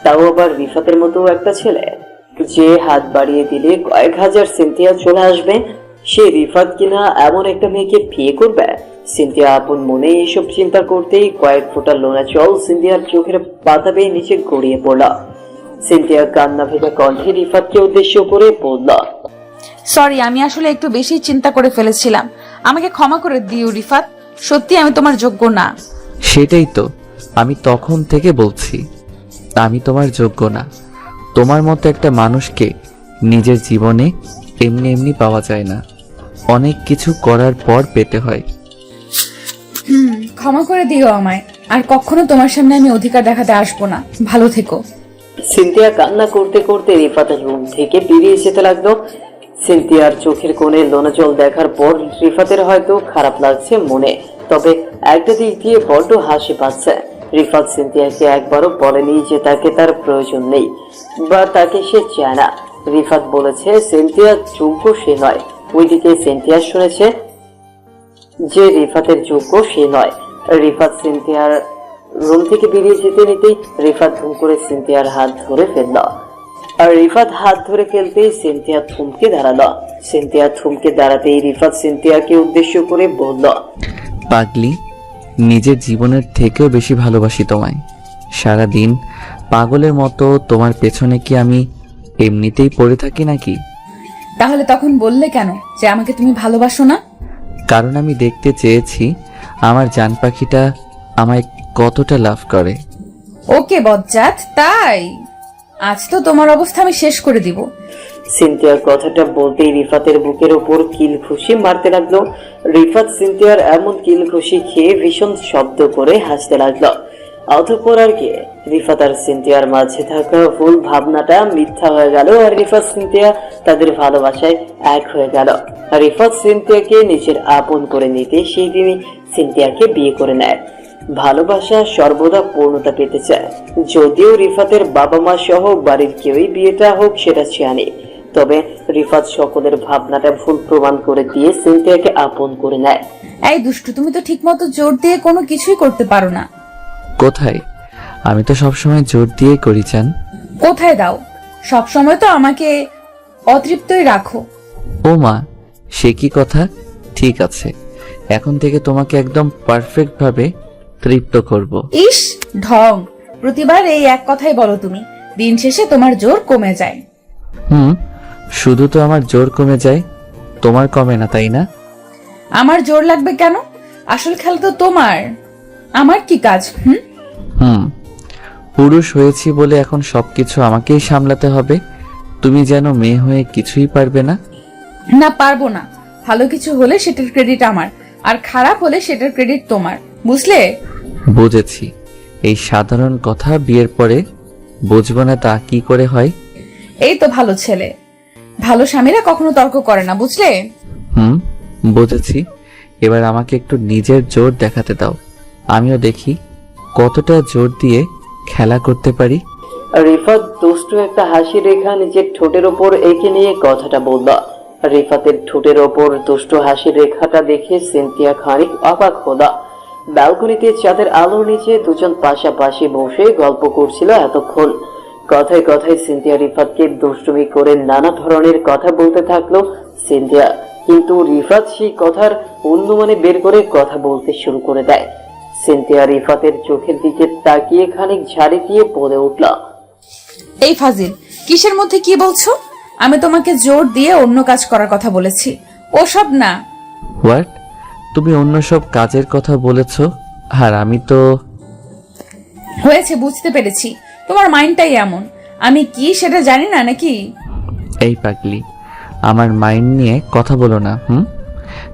তাও আবার রিফাতের মতো একটা ছেলে যে হাত বাড়িয়ে দিলে কয়েক হাজার সিনথিয়া চলে আসবে। সে রিফাত কিনা এমন একটা মেয়েকে বিয়ে করবে? সিনথিয়া আপন মনে এইসব চিন্তা করতেই কয়েক ফোঁটা লোনা জল সিনথিয়ার চোখের পাতা বেয়ে নিচে গড়িয়ে পড়ল। সিনথিয়া কান্না ভেজা কণ্ঠে রিফাতকে উদ্দেশ্য করে বলল, সরি, আমি আসলে একটু বেশি চিন্তা করে ফেলেছিলাম, আমাকে ক্ষমা করে দিও রিফাত। সত্যি আমি তোমার যোগ্য না। সেটাই তো আমি তখন থেকে বলছি, আমি তোমার যোগ্য না। তোমার মতো একটা মানুষকে নিজের জীবনে এমনি এমনি পাওয়া যায় না, অনেক কিছু করার পর পেতে হয়। ক্ষমা করে দিও আমায়, আর কখনো তোমার সামনে আমি অধিকার দেখাতে আসবো না। ভালো থেকো। সিনথিয়া কান্না করতে করতে রিফাতের রুম থেকে বেরিয়ে যেতে লাগলো। সিনথিয়ার চোখের কোণে লোনা জল দেখার পর রিফাতের হয়তো খারাপ লাগছে মনে, তবে একটা দিক দিয়ে বড্ড হাসি পাচ্ছে। রিফাত সিনথিয়াকে একবারও বলেনি যে তাকে তার প্রয়োজন নেই বা তাকে সে চায় না। রিফাত বলেছে সিনথিয়ার যোগ্য সে নয়, ওইদিকে সিনথিয়া শুনেছে যে রিফাতের যোগ্য সে নয়। রিফাত সিনথিয়ার রুম থেকে বেরিয়ে যেতে নিতেই রিফাত ধুম করে সিনথিয়ার হাত ধরে ফেলল। আর রিফাত হাত ধরে ফেলতেই সিনথিয়া থমকে দাঁড়ালো। সিনথিয়া থমকে দাঁড়াতেই রিফাত সিনথিয়াকে উদ্দেশ্য করে বলল, পাগলি, নিজের জীবনের থেকেও বেশি ভালোবাসি তোমায়। সারাদিন পাগলের মতো তোমার পেছনে কি আমি এমনিতেই পড়ে থাকি নাকি? তাহলে তখন বললে কেন যে আমাকে তুমি ভালোবাসো না? কারণ আমি দেখতে চেয়েছি আমার জান পাখিটা আমায় কতটা লাভ করে। ওকে বজ্জাত, তাই আজ তো তোমার অবস্থা আমি শেষ করে দিব। সিনথিয়ার কথাটা বলতেই রিফাতের বুকের উপর কিল ঘুষি মারতে লাগলো। রিফাত সিনথিয়ার এমন কিল ঘুষি খেয়ে ভীষণ শব্দ করে হাসতে লাগলো। অতঃপর আর কি, রিফাত আর সিনথিয়ার মাঝে থাকা ভুল ভাবনাটা মিথ্যা হয়ে গেল, আর রিফাত সিনথিয়া তাদের ভালোবাসায় এক হয়ে গেল। রিফাত সিনথিয়াকে নিজের আপন করে নিতে সেই দিনই সিনথিয়াকে বিয়ে করে নেয়। ভালোবাসা সর্বদা পূর্ণতা পেতে চায়। যদিও রিফাতের বাবা মা সহ বাড়ির কেউই বিয়েটা হোক সেটা চায়নি, তবে রিফাত সকলের ভাবনাটা ভুল প্রমাণ করে দিয়ে সিনথিয়াকে আপন করে নেয়। এই দুষ্টু, তুমি তো ঠিক মতো জোর দিয়ে কোনো কিছুই করতে পারো না। কোথায়? আমি তো সবসময় জোর দিয়ে করি চান। কোথায় দাও? সব সময় তো আমাকে অতৃপ্তই রাখো। ও মা, সে কি কথা? ঠিক আছে, এখন থেকে তোমাকে একদম পারফেক্ট ভাবে তৃপ্ত করব। ইস ঢং, প্রতিবার এই এক কথাই বলো তুমি, দিন শেষে তোমার জোর কমে যায়। শুধু তো আমার জোর কমে যায়, তোমার কমে না, তাই না? আমার জোর লাগবে কেন? আসল খেলা তো তোমার, আমার কি কাজ? পুরুষ হয়েছি বলে এখন সবকিছু আমাকেই সামলাতে হবে। তুমি যেন মেয়ে হয়ে কিছুই পারবে না। না, পারবো না। ভালো কিছু হলে সেটার ক্রেডিট আমার, আর খারাপ হলে সেটার ক্রেডিট তোমার, বুঝলে? বুঝেছি। এই সাধারণ কথা বিয়ের পরে বুঝবো না তা কি করে হয়? এই তো ভালো ছেলে। ভালো স্বামীরা কখনো তর্ক করে না, বুঝলে? বুঝেছি। এবার আমাকে একটু নিজের জোর দেখাতে দাও, আমিও দেখি কতটা জোর দিয়ে খেলা করতে পারি। রিফাত দুষ্টু একটা হাসি রেখা নিজের ঠোঁটের ওপর এঁকে নিয়ে কথাটা বলল। রিফাতের ঠোঁটের ওপর দুষ্টু হাসির রেখাটা দেখে সিনথিয়া খানিক অবাক হলো। ব্যালকনিতে চাঁদের আলোর নিচে দুজন পাশাপাশি বসে গল্প করছিল এতক্ষণ। কথায় কথায় সিনথিয়া রিফাতকে দুষ্টুমি করে নানা ধরনের কথা বলতে থাকলো সিনথিয়া, কিন্তু রিফাত সেই কথার অন্য মানে বের করে কথা বলতে শুরু করে দেয়। সিনথিয়া রিফাতের চোখের দিকে তাকিয়ে খানিক ঝাড়ি দিয়ে বলে উঠল, এই ফাজিল, কিসের মধ্যে কি বলছো? আমি তোমাকে জোর দিয়ে অন্য কাজ করার কথা বলেছি, ওসব না। হোয়াট? তুমি অন্য সব কাজের কথা বলেছো, আর আমি তো... হয়েছে, বুঝতে পেরেছি। তোমার মাইন্ডটাই এমন, আমি কি সেটা জানি না নাকি? এই পাগলি, আমার মাইন্ড নিয়ে কথা বলো না।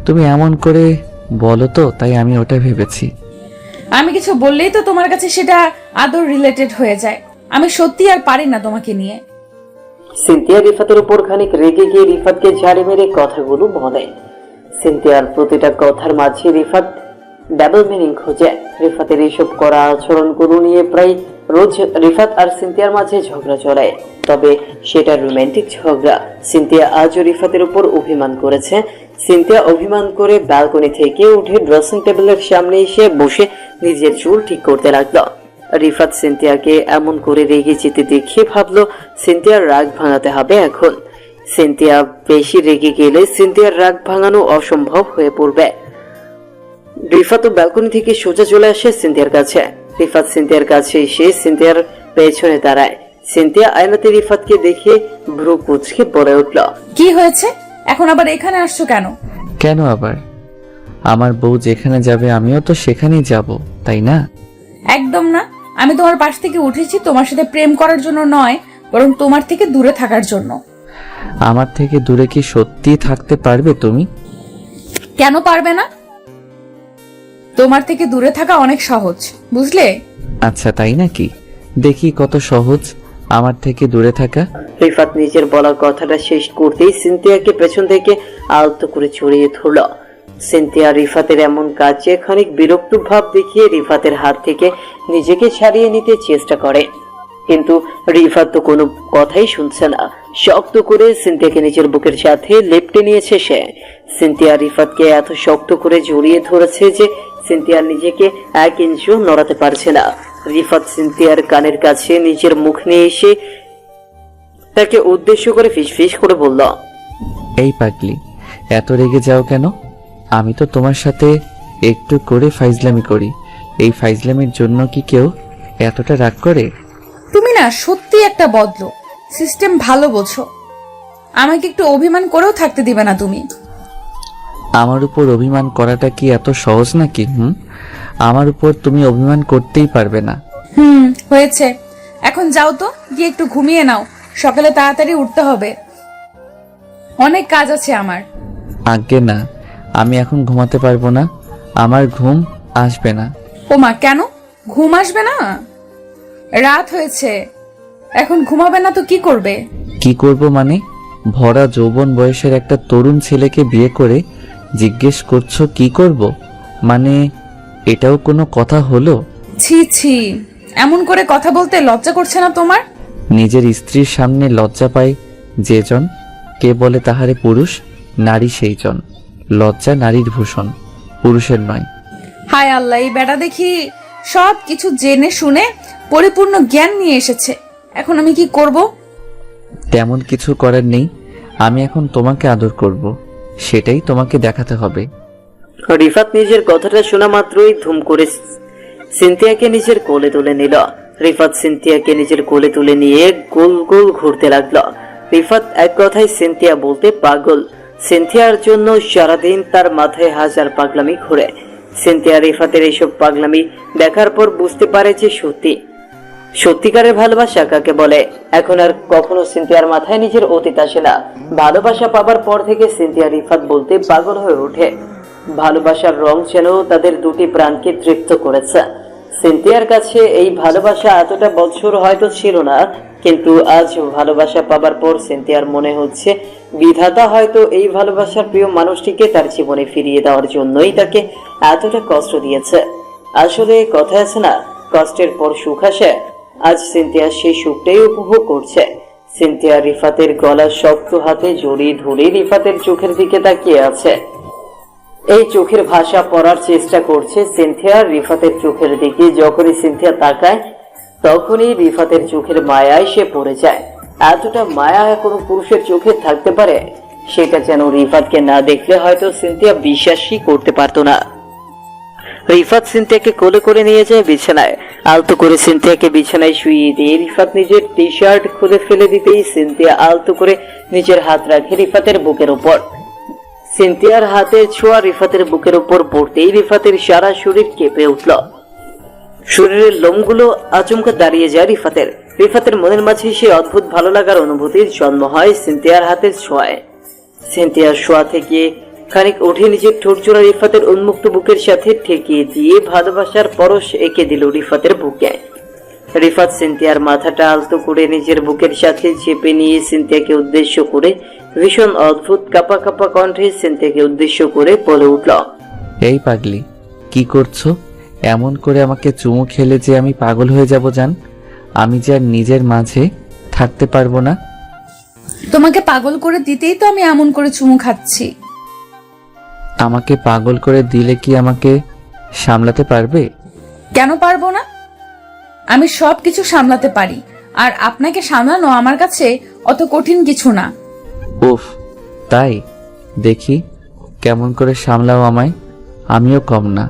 তুমি এমন করে বলো তো, তাই আমি ওটা ভেবেছি। আমি কিছু বললেই তো তোমার কাছে সেটা আদর রিলেটেড হয়ে যায়। আমি সত্যি আর পারি না তোমাকে নিয়ে। সিনথিয়া রিফাতের উপর খানিক রেগে গিয়ে রিফাতকে ঝাড়ি মেরে কথাগুলো বলে। সিনথিয়ার প্রতিটা কথার মাঝে রিফাত ডাবল মিনিং খোঁজে। রিফাতের এইসব করা আচরণগুলো নিয়ে প্রায় রোজ রিফাত আর সিনথিয়ার মাঝে ঝগড়া চলে, তবে সেটা রোমান্টিক ঝগড়া। সিনথিয়া আজও রিফাতের উপর অভিমান করেছে। সিনথিয়া অভিমান করে ব্যালকনি থেকে উঠে ড্রেসিং টেবিলের সামনে এসে বসে নিজের চুল ঠিক করতে লাগলো। রিফাত সিনথিয়াকে এমন করে রেগে যেতে দেখে ভাবলো সিনথিয়ার রাগ ভাঙাতে হবে এখন। সিনথিয়া বেশি রেগে গেলে সিনথিয়ার রাগ ভাঙানো অসম্ভব হয়ে পড়বে। রিফাত ব্যালকনি থেকে সোজা চলে আসে সিনথিয়ার কাছে। রিফাত সিনথিয়ার কাছে এসে সিনথিয়ার পেছনে দাঁড়ায়। সিনথিয়া আয়নাতে রিফাতকে দেখে ভ্রু কুঁচকে বলে উঠল, কি হয়েছে? এখন আবার এখানে আসছো কেন? কেন আবার? আমার বউ যেখানে যাবে আমিও তো সেখানেই যাব, তাই না? একদম না। আমি তোমার পাশ থেকে উঠেছি তোমার সাথে প্রেম করার জন্য নয়, বরং তোমার থেকে দূরে থাকার জন্য। আমার থেকে দূরে কি সত্যি থাকতে পারবে তুমি? কেন পারবে না? তোমার থেকে দূরে থাকা অনেক সহজ, বুঝলে? আচ্ছা, তাই নাকি? দেখি কত সহজ আমার থেকে দূরে থাকা। রিফাত নিজের বলা কথাটা শেষ করতেই সিনথিয়াকে পেছন থেকে আলতো করে জড়িয়ে ধরল। সিনথিয়া রিফাতের এমন কাজে খানিক বিরক্ত ভাব দেখিয়ে রিফাতের হাত থেকে নিজেকে ছাড়িয়ে নিতে চেষ্টা করে, কিন্তু রিফাত তো কোনো কথাই শুনছে না। শক্ত করে সিনথিয়াকে নিজের বুকের সাথে লেপ্টে নিয়েছে সে। সিনথিয়া রিফাতকে এত শক্ত করে জড়িয়ে ধরেছে যে সিনথিয়া নিজেকে 1 ইঞ্চিও নড়াতে পারছে না। রিফাত সিনথিয়ার কানের কাছে নিজের মুখ নিয়ে এসে তাকে উদ্দেশ্য করে ফিসফিস করে বলল, এই পাগলি, এত রেগে যাও কেন? আমি তো তোমার সাথে একটু করে ফাইজলামি করি। এই ফাইজলামির জন্য কি কেউ এতটা রাগ করে? তুমি না সত্যি একটা বদলো। সিস্টেম ভালো বোঝো। আমাকে একটু অভিমান করেও থাকতে দিবে না তুমি। আমার উপর অভিমান করাটা কি এত সহজ নাকি? আমার উপর তুমি অভিমান করতেই পারবে না। হয়েছে, এখন যাও তো, গিয়ে একটু ঘুমিয়ে নাও। সকালে তাড়াতাড়ি উঠতে হবে, অনেক কাজ আছে আমার। আজ্ঞে না, আমি এখন ঘুমাতে পারবো না, আমার ঘুম আসবে না। ওমা, কেন ঘুম আসবে না? রাত হয়েছে, এখন ঘুমাবে না তো কি করবে? কি করব মানে? ভরা যৌবন বয়সের একটা তরুণ ছেলেকে বিয়ে করে জিজ্ঞেস করছো কি করব? মানে এটাও কোনো কথা হলো? ছি ছি, এমন করে কথা বলতে লজ্জা করছে না তোমার? নিজের স্ত্রীর সামনে লজ্জা পায় যেজন, কে বলে তাহারে পুরুষ? নারী সেই জন। লজ্জা নারীর ভূষণ, পুরুষের নয়। হায় আল্লাহ, এই বেটা দেখি সব কিছু জেনে শুনে পরিপূর্ণ জ্ঞান নিয়ে এসেছে। এখন আমি কি করব? তেমন কিছু করার নেই, আমি এখন তোমাকে আদর করব। সেটাই তোমাকে দেখাতে হবে। রিফাত নিজের কথাটা শোনা মাত্রই ধুম করে সিনথিয়াকে নিজের কোলে তুলে নিল। রিফাত সিনথিয়াকে নিজের কোলে তুলে নিয়ে গোল গোল ঘুরতে লাগলো। রিফাত এক কথায় সিনথিয়া বলতে পাগল। সিনথিয়ার জন্য সারাদিন তার মাথায় হাজার পাগলামি ঘুরে। সিনথিয়া রিফাতের এইসব পাগলামি দেখার পর বুঝতে পারে যে সত্যিকারের ভালোবাসা কাকে বলে। এখন আর কখনো সিনথিয়ার মাথায় নিজের অতীত আসে না। ভালোবাসা পাবার পর থেকে সিনথিয়া রিফাত বলতে পাগল হয়ে ওঠে। ভালোবাসার রং যেন তাদের দুটি প্রাণকে তৃপ্ত করেছে। সিনথিয়ার কাছে এই ভালোবাসা এতটা বছর হয়তো ছিল না, কিন্তু আজ ভালোবাসা পাবার পর সিনথিয়ার মনে হচ্ছে বিধাতা হয়তো এই ভালোবাসার প্রিয় মানুষটিকে তার জীবনে ফিরিয়ে দেওয়ার জন্যই তাকে এতটা কষ্ট দিয়েছে। আসলে কথা আছে না, কষ্টের পর সুখ আসে। আজ সিনথিয়া সেই সুখটাই উপভোগ করছে। সিনথিয়া রিফাতের গলা শক্ত হাতে জড়িয়ে ধরে রিফাতের চোখের দিকে তাকিয়ে আছে। এই চোখের ভাষা পড়ার চেষ্টা করছে সিনথিয়া রিফাতের চোখের দিকে। যখনই সিনথিয়া তাকায় তখনই রিফাতের চোখের মায়ায় সে পড়ে যায়। এতটা মায়া কোনো পুরুষের চোখে থাকতে পারে, সেটা যেন রিফাতকে না দেখলে হয়তো সিনথিয়া বিশ্বাসই করতে পারতো না। রিফাত সিনথিয়াকে কোলে করে নিয়ে যায় বিছানায়। আলতো করে সিনথিয়াকে বিছানায় শুইয়ে দিয়ে রিফাত নিজের টি শার্ট খুলে ফেলে দিতেই সিনথিয়া আলতো করে নিজের হাত রাখে রিফাতের বুকের উপর। সিনথিয়ার হাতের ছোঁয়া রিফাতের বুকের উপর পড়তেই রিফাতের সারা শরীর কেঁপে উঠল। শরীরের লোমগুলো আচমকা দাঁড়িয়ে যায় রিফাতের। রিফাতের মনের মাঝে সে অদ্ভুত ভালো লাগার অনুভূতির জন্ম হয় সিনথিয়ার হাতের ছোঁয়ায়। সিনথিয়ার ছোঁয়া থেকে খানিক উঠে নিজের ঠোঁটজোড়া রিফাতের উন্মুক্ত বুকের সাথে ঠেকিয়ে দিয়ে ভালোবাসার পরশ এঁকে দিল রিফাতের বুকে। রিফাত সিনথিয়ার মাথাটা আলতো করে নিজের বুকের সাথে চেপে নিয়ে সিনথিয়াকে উদ্দেশ্য করে ভীষণ অদ্ভুত কাপা কাপা কণ্ঠে সিনথিয়াকে উদ্দেশ্য করে বলে উঠল, এই পাগলি, কি করছো? এমন করে আমাকে চুমু খেলে যে আমি পাগল হয়ে যাব জান। আমি যে আর নিজের মাঝে থাকতে পারবো না। তোমাকে পাগল করে দিতেই তো আমি এমন করে চুমু খাচ্ছি। আমাকে পাগল করে দিলে কি আমাকে সামলাতে পারবে? কেন পারবো না? আমি সবকিছু সামলাতে পারি, আর আপনাকে সামলানো আমার কাছে অত কঠিন কিছু না। উফ, তাই? দেখি কেমন করে সামলাও আমায়। আমিও কম না,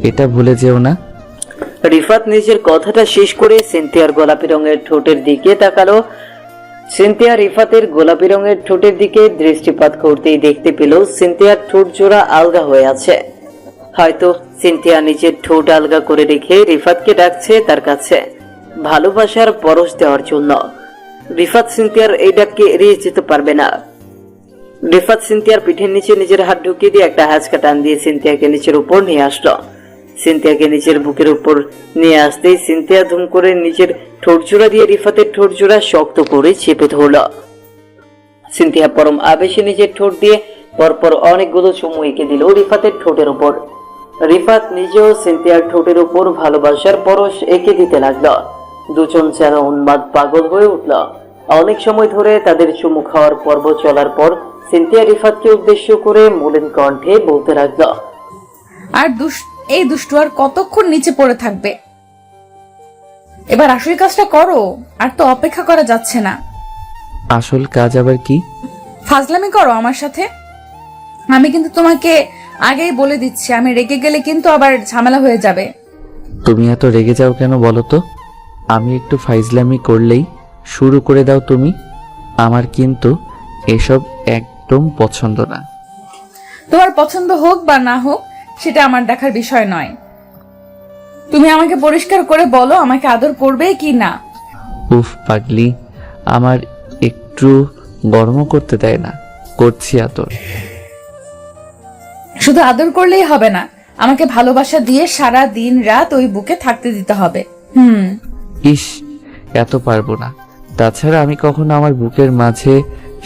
এটা ভুলে যেও না। রিফাত নিজের কথাটা শেষ করে সিনথিয়ার গোলাপি রঙের ঠোঁটের দিকে তাকালো। সিনথিয়া রিফাতের গোলাপি রঙের ঠোঁটের দিকে দৃষ্টিপাত করতেই দেখতে পেল সিনথিয়ার ঠোঁট জোড়া আলগা হয়ে আছে। হয়তো সিনথিয়া নিজের ঠোঁট আলগা করে রেখে রিফাতকে ডাকছে তার কাছে ভালোবাসার পরশ দেওয়ার জন্য। রিফাত সিনথিয়ার এই ডাককে এড়িয়ে যেতে পারবে না। রিফাত সিনথিয়ার পিঠের নিচে নিজের হাত ঢুকিয়ে দিয়ে একটা হ্যাঁচকা টান দিয়ে সিনথিয়াকে নিচের উপর নিয়ে আসলো। সিনথিয়াকে নিজের বুকের উপর নিয়ে আসতেই সিনথিয়া ধুম করে নিজের ঠোঁটজোড়া দিয়ে রিফাতের ঠোঁটজোড়া শক্ত করে চেপে ধরল। সিনথিয়া পরম আবেশে নিজের ঠোঁট দিয়ে পরপর অনেকগুলো চুমু এঁকে দিল রিফাতের ঠোঁটের উপর। রিফাত নিজেও সিনথিয়ার ঠোঁটের উপর ভালোবাসার পরশ এঁকে দিতে লাগলো। দুজন যেন উন্মাদ পাগল হয়ে উঠল। অনেক সময় ধরে তাদের চুমু খাওয়ার পর্ব চলার পর সিনথিয়া রিফাতকে উদ্দেশ্য করে মলিন কণ্ঠে বলতে লাগলো, আর এই দুষ্টু আর কতক্ষণ নিচে পড়ে থাকবে? এবার আসল কাজটা করো, আর তো অপেক্ষা করা যাচ্ছে না। আসল কাজ আবার কি? ফাজলামি করো আমার সাথে। আমি কিন্তু তোমাকে আগেই বলে দিচ্ছি, আমি রেগে গেলে কিন্তু আবার ঝামেলা হয়ে যাবে। তুমি এত রেগে যাও কেন বলো তো? আমি একটু ফাইজলামি করলেই শুরু করে দাও তুমি। আমার কিন্তু এসব একদম পছন্দ না। তোমার পছন্দ হোক বা না হোক সেটা আমার দেখার বিষয় নয়। তুমি আমাকে পরিষ্কার করে বলো, আমাকে আদর করবে কি না? উফ পাগলি, আমার একটু গরমও করতে দেয় না। করছি আদর। শুধু আদর করলেই হবে না, আমাকে ভালোবাসা দিয়ে সারা দিন রাত ওই বুকে থাকতে দিতে হবে। ইস, এত পারবো না। তাছাড়া আমি কখনো আমার বুকের মাঝে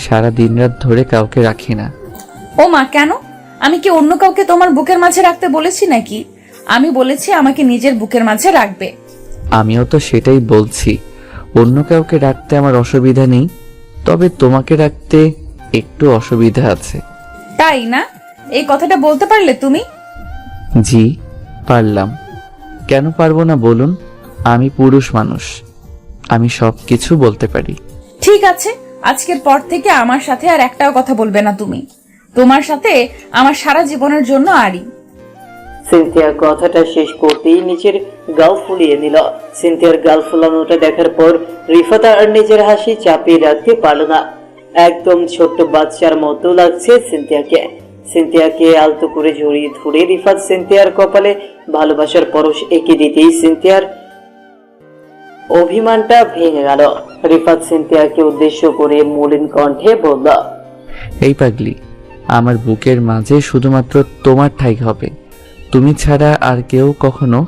সারা দিন রাত ধরে কাউকে রাখি না। ও মা, কেন? আমি কি অন্য কাউকে তোমার বুকের মাঝে রাখতে বলেছি নাকি? আমি বলেছি আমাকে নিজের বুকের মাঝে রাখবে। আমিও তো সেটাই বলছি। অন্য কাউকে রাখতে আমার অসুবিধা নেই, তবে তোমাকে রাখতে একটু অসুবিধা আছে। তাই না? এই কথাটা বলতে পারলে তুমি? জি, পারলাম। কেন পারবো না বলুন? আমি পুরুষ মানুষ, আমি সবকিছু বলতে পারি। ঠিক আছে, আজকের পর থেকে আমার সাথে আর একটাও কথা বলবে না তুমি। তোমার সাথে আমার সারা জীবনের জন্য আরি। সিনথিয়া কথাটা শেষ করতেই নিজের গাল ফুলিয়ে নিল। সিনথিয়ার গাল ফুলানোটা দেখার পর রিফাত আর নিজের হাসি চাপিয়ে রাখতে পারল না। একদম ছোট্ট বাচ্চার মতো লাগছে সিনথিয়াকে। সিনথিয়াকে আলতো করে জড়িয়ে ধরে রিফাত সিনথিয়ার কপালে ভালোবাসার পরশ এঁকে দিতেই সিনথিয়ার অভিমানটা ভেঙে গেল। রিফাত সিনথিয়াকে উদ্দেশ্য করে মলিন কণ্ঠে বলল, এই পাগলি, আমার বুকের মাঝে শুধুমাত্র তোমার ঠাঁই হবে। তুমি ছাড়া আর কেউ কখনো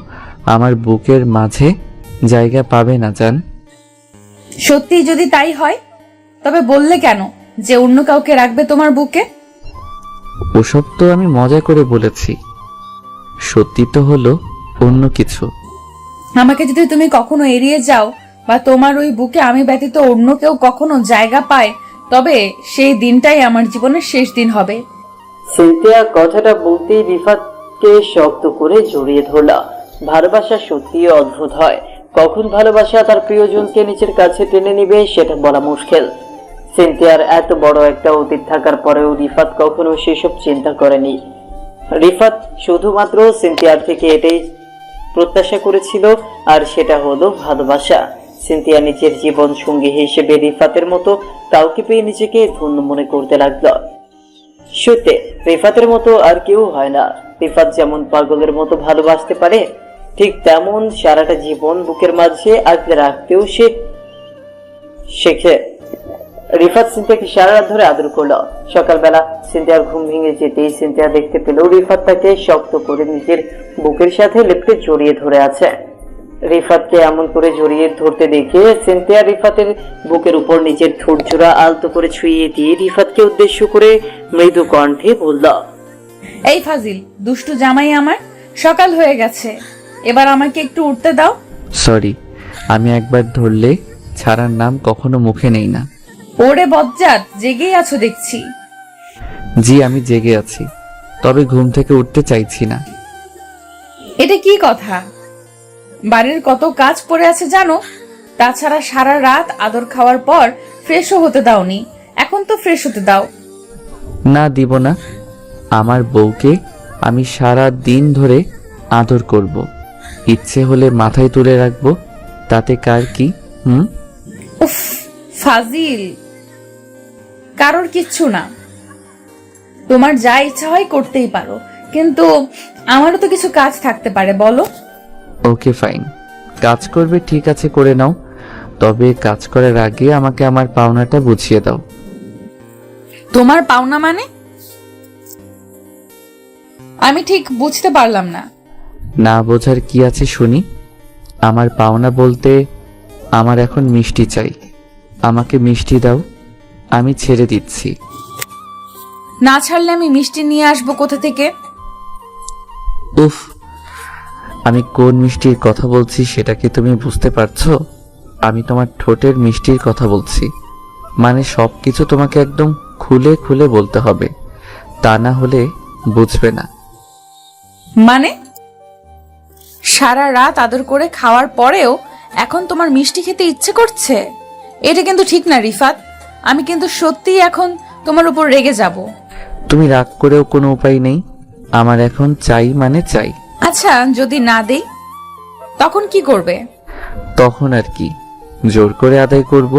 আমার বুকের মাঝে জায়গা পাবে না জান। সত্যি যদি তাই হয় তবে বললে কেন যে অন্য কাউকে রাখবে তোমার বুকে? ওসব তো আমি মজা করে বলেছি, সত্যি তো হলো অন্য কিছু। আমাকে যদি তুমি কখনো এড়িয়ে যাও বা তোমার ওই বুকে আমি ব্যতীত অন্য কেউ কখনো জায়গা পায়, তবে সেই দিনটাই আমার জীবনের শেষ দিন হবে। সিনথিয়া কথাটা বলতেই রিফাতকে শক্ত করে জড়িয়ে ধরল। ভালোবাসা সত্যিই অদ্ভুত হয়। কখন ভালোবাসা তার প্রিয়জনকে নিজের কাছে টেনে নিবে সেটা বলা মুশকিল। সিনথিয়ার এত বড় একটা অতীত থাকার পরেও রিফাত কখনো সেসব চিন্তা করেনি। রিফাত শুধুমাত্র সিনথিয়ার থেকে এটাই প্রত্যাশা করেছিল, আর সেটা হলো ভালোবাসা। সিনথিয়া নিজের জীবন সঙ্গী হিসেবে রিফাতের মতো কাউকে পেয়ে নিজেকে ধন্য মনে করতে লাগলো। সত্যি রিফাতের মতো আর কেউ হয় না। রিফাত যেমন পাগলের মতো ভালোবাসতে পারে, ঠিক তেমন সারাটা জীবন বুকের মাঝে আগলে রাখতেও সে শেখে। রিফাত সিনথিয়াকে সারা রাত ধরে আদর করলো। সকালবেলা সিনথিয়ার ঘুম ভেঙে যেতেই সিনথিয়া দেখতে পেল রিফাত তাকে শক্ত করে নিজের বুকের সাথে লেপ্টে জড়িয়ে ধরে আছে। রিফাতকে এমন করে জড়িয়ে ধরতে দেখে সিনথিয়া রিফাতের বুকের উপর নিজের ঠোঁটজোড়া আলতো করে ছুঁয়ে দিয়ে রিফাতকে উদ্দেশ্য করে মৃদু কণ্ঠে বলল, এই ফাজিল দুষ্টু জামাই আমার, সকাল হয়ে গেছে, এবার আমাকে একটু উঠতে দাও। সরি, আমি একবার ধরলে ছাড়ার নাম কখনো মুখে নেই না। ওরে বজ্জাত, জেগেই আছো দেখছি। জি, আমি জেগে আছি, তবে ঘুম থেকে উঠতে চাইছি না। এটা কি কথা? বাড়ির কত কাজ পড়ে আছে জানো? তাছাড়া সারা রাত আদর খাওয়ার পর ফ্রেশও হতে দাওনি, এখন তো ফ্রেশ হতে দাও। না, দিব না। আমার বউকে আমি সারা দিন ধরে আদর করব, ইচ্ছে হলে মাথায় তুলে রাখবো, তাতে কার কি? উফ ফাজিল, কারোর কিচ্ছু না, তোমার যা ইচ্ছা হয় করতেই পারো, কিন্তু আমারও তো কিছু কাজ থাকতে পারে, বলো। ওকে ফাইন, কাজ করবে ঠিক আছে, করে নাও, তবে কাজ করার আগে আমাকে আমার পাওনাটা বুঝিয়ে দাও। তোমার পাওনা মানে? আমি ঠিক বুঝতে পারলাম না। না বোঝার কি আছে শুনি। আমার পাওনা বলতে আমার এখন মিষ্টি চাই, আমাকে মিষ্টি দাও, আমি ছেড়ে দিচ্ছি। না ছাড়লে আমি মিষ্টি নিয়ে আসবো কোথা থেকে? উফ, আমি কোন মিষ্টির কথা বলছি সেটা কি তুমি বুঝতে পারছো? আমি তোমার ঠোঁটের মিষ্টির কথা বলছি। মানে সবকিছু তোমাকে একদম খুলে খুলে বলতে হবে, তা না হলে বুঝবে না। মানে সারা রাত আদর করে খাওয়ার পরেও এখন তোমার মিষ্টি খেতে ইচ্ছে করছে? এটা কিন্তু ঠিক না রিফাত, আমি কিন্তু সত্যিই এখন তোমার উপর রেগে যাব। তুমি রাগ করেও কোনো উপায় নেই, আমার এখন চাই মানে চাই। আচ্ছা যদি না দেই তখন কি করবে? তখন আর কি, জোর করে আদায় করব।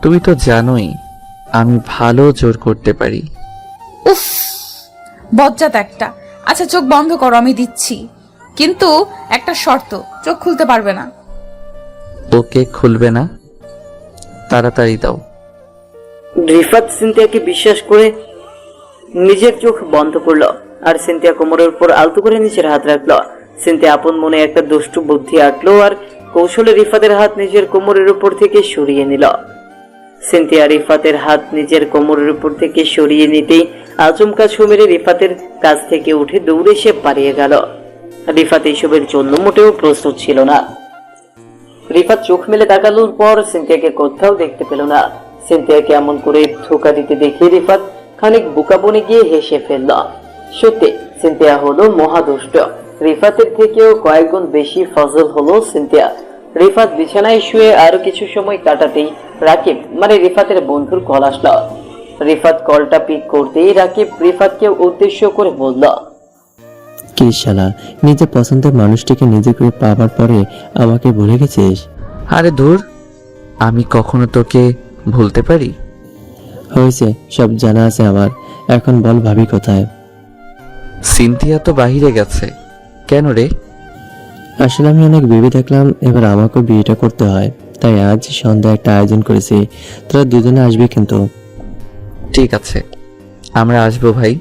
তুমি তো জানোই আমি ভালো জোর করতে পারি। উফ বজ্জাত একটা। আচ্ছা চোখ বন্ধ করো, আমি দিচ্ছি, কিন্তু একটা শর্ত, চোখ খুলতে পারবে না। ওকে, খুলবে না, তাড়াতাড়ি দাও। রিফাত সিনথিয়াকে বিশ্বাস করে নিজের চোখ বন্ধ করলো, আর সিনথিয়া কোমরের উপর আলতো করে নিচের হাত রাখলো। সিনথিয়া আপন মনে একটা দুষ্টু বুদ্ধি আঁটলো আর কৌশলে রিফাতের হাত নিজের কোমরের উপর থেকে সরিয়ে নিল। সিনথিয়া রিফাতের হাত নিজের কোমরের উপর থেকে সরিয়ে নিতেই আচমকা ছু মেরে রিফাতের কাছ থেকে উঠে দৌড়ে সে পালিয়ে গেল। রিফাত এইসবের জন্য মোটেও প্রস্তুত ছিল না। রিফাত চোখ মেলে তাকানোর পর সিনথিয়াকে কোথাও দেখতে পেল না। সিনথিয়াকে এমন করে ধোকা দিতে দেখে রিফাত খানিক বোকা বনে গিয়ে হেসে ফেলল। সত্যি সিনথিয়া হলো মহাদুষ্ট। রিফাতের থেকেও কয়েক গুণ বেশি ফজল হলো সিনথিয়া। রিফাত বিছানায় শুয়ে আরো কিছু সময় কাটাতেই রাকিব মানে রিফাতের বন্ধুর কল আসলো। রিফাত কলটা পিক করতেই রাকিব রিফাতকে উদ্দেশ্য করে বলল, কি শালা, নিজের পছন্দের মানুষটিকে নিজে করে পাবার পরে আমাকে ভুলে গেছিস? আরে ধুর, আমি কখনো তোকে ভুলতে পারি? হয়েছে, সব জানা আছে আমার। এখন বল ভাবি কোথায়? সিনথিয়া তো বাহিরে গেছে। কেন রে? আসলে আমি অনেক ভেবে দেখলাম এবার আমাকেও বিয়েটা করতে হয়, তাই আজ সন্ধ্যায় একটা আয়োজন করেছি। তোরা দুজনে আসবি কিন্তু। ঠিক আছে, আমরা আসবো ভাই।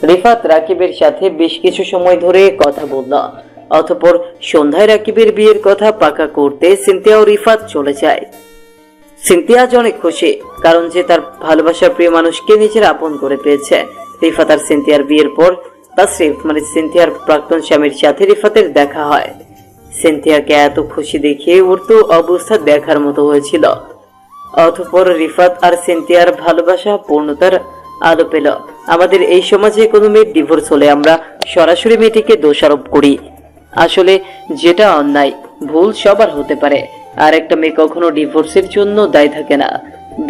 রিফাত রাকিবের সাথে বেশ কিছু সময় ধরে কথা বলল। অতঃপর সন্ধ্যায় রাকিবের বিয়ের কথা পাকা করতে সিনথিয়া ও রিফাত চলে যায়। সিনথিয়া আজ অনেক খুশি, কারণ যে তার ভালোবাসার প্রিয় মানুষকে নিজের আপন করে পেয়েছে। রিফাত আর সিনথিয়ার বিয়ের পর তাসরিফ মানে সিনথিয়ার প্রাক্তন স্বামীর সাথে রিফাতের দেখা হয়। সিনথিয়াকে এত খুশি দেখে ওর তো অবস্থা দেখার মতো হয়েছিল। অতঃপর রিফাত আর সিনথিয়ার ভালোবাসা পূর্ণতার আলো পেল। আমাদের এই সমাজে কোনো মেয়ের ডিভোর্স হলে আমরা সরাসরি মেয়েটিকে দোষারোপ করি। আসলে যেটা অন্যায় ভুল সবার হতে পারে, আর একটা মেয়ে কখনো ডিভোর্সের জন্য দায়ী থাকে না,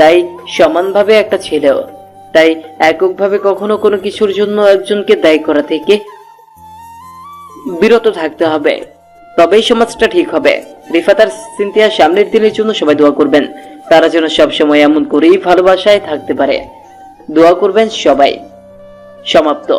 দায়ী সমানভাবে একটা ছেলেও। তাই এককভাবে কখনো কোনো কিছুর জন্য একজনকে দায়ী করা থেকে বিরত থাকতে হবে, তবেই সমাজটা ঠিক হবে। রিফাত আর সিনথিয়ার সামনের দিনের জন্য সবাই দোয়া করবেন, তারা যেন সবসময় এমন করেই ভালোবাসায় থাকতে পারে। দোয়া করবেন সবাই। সমাপ্ত।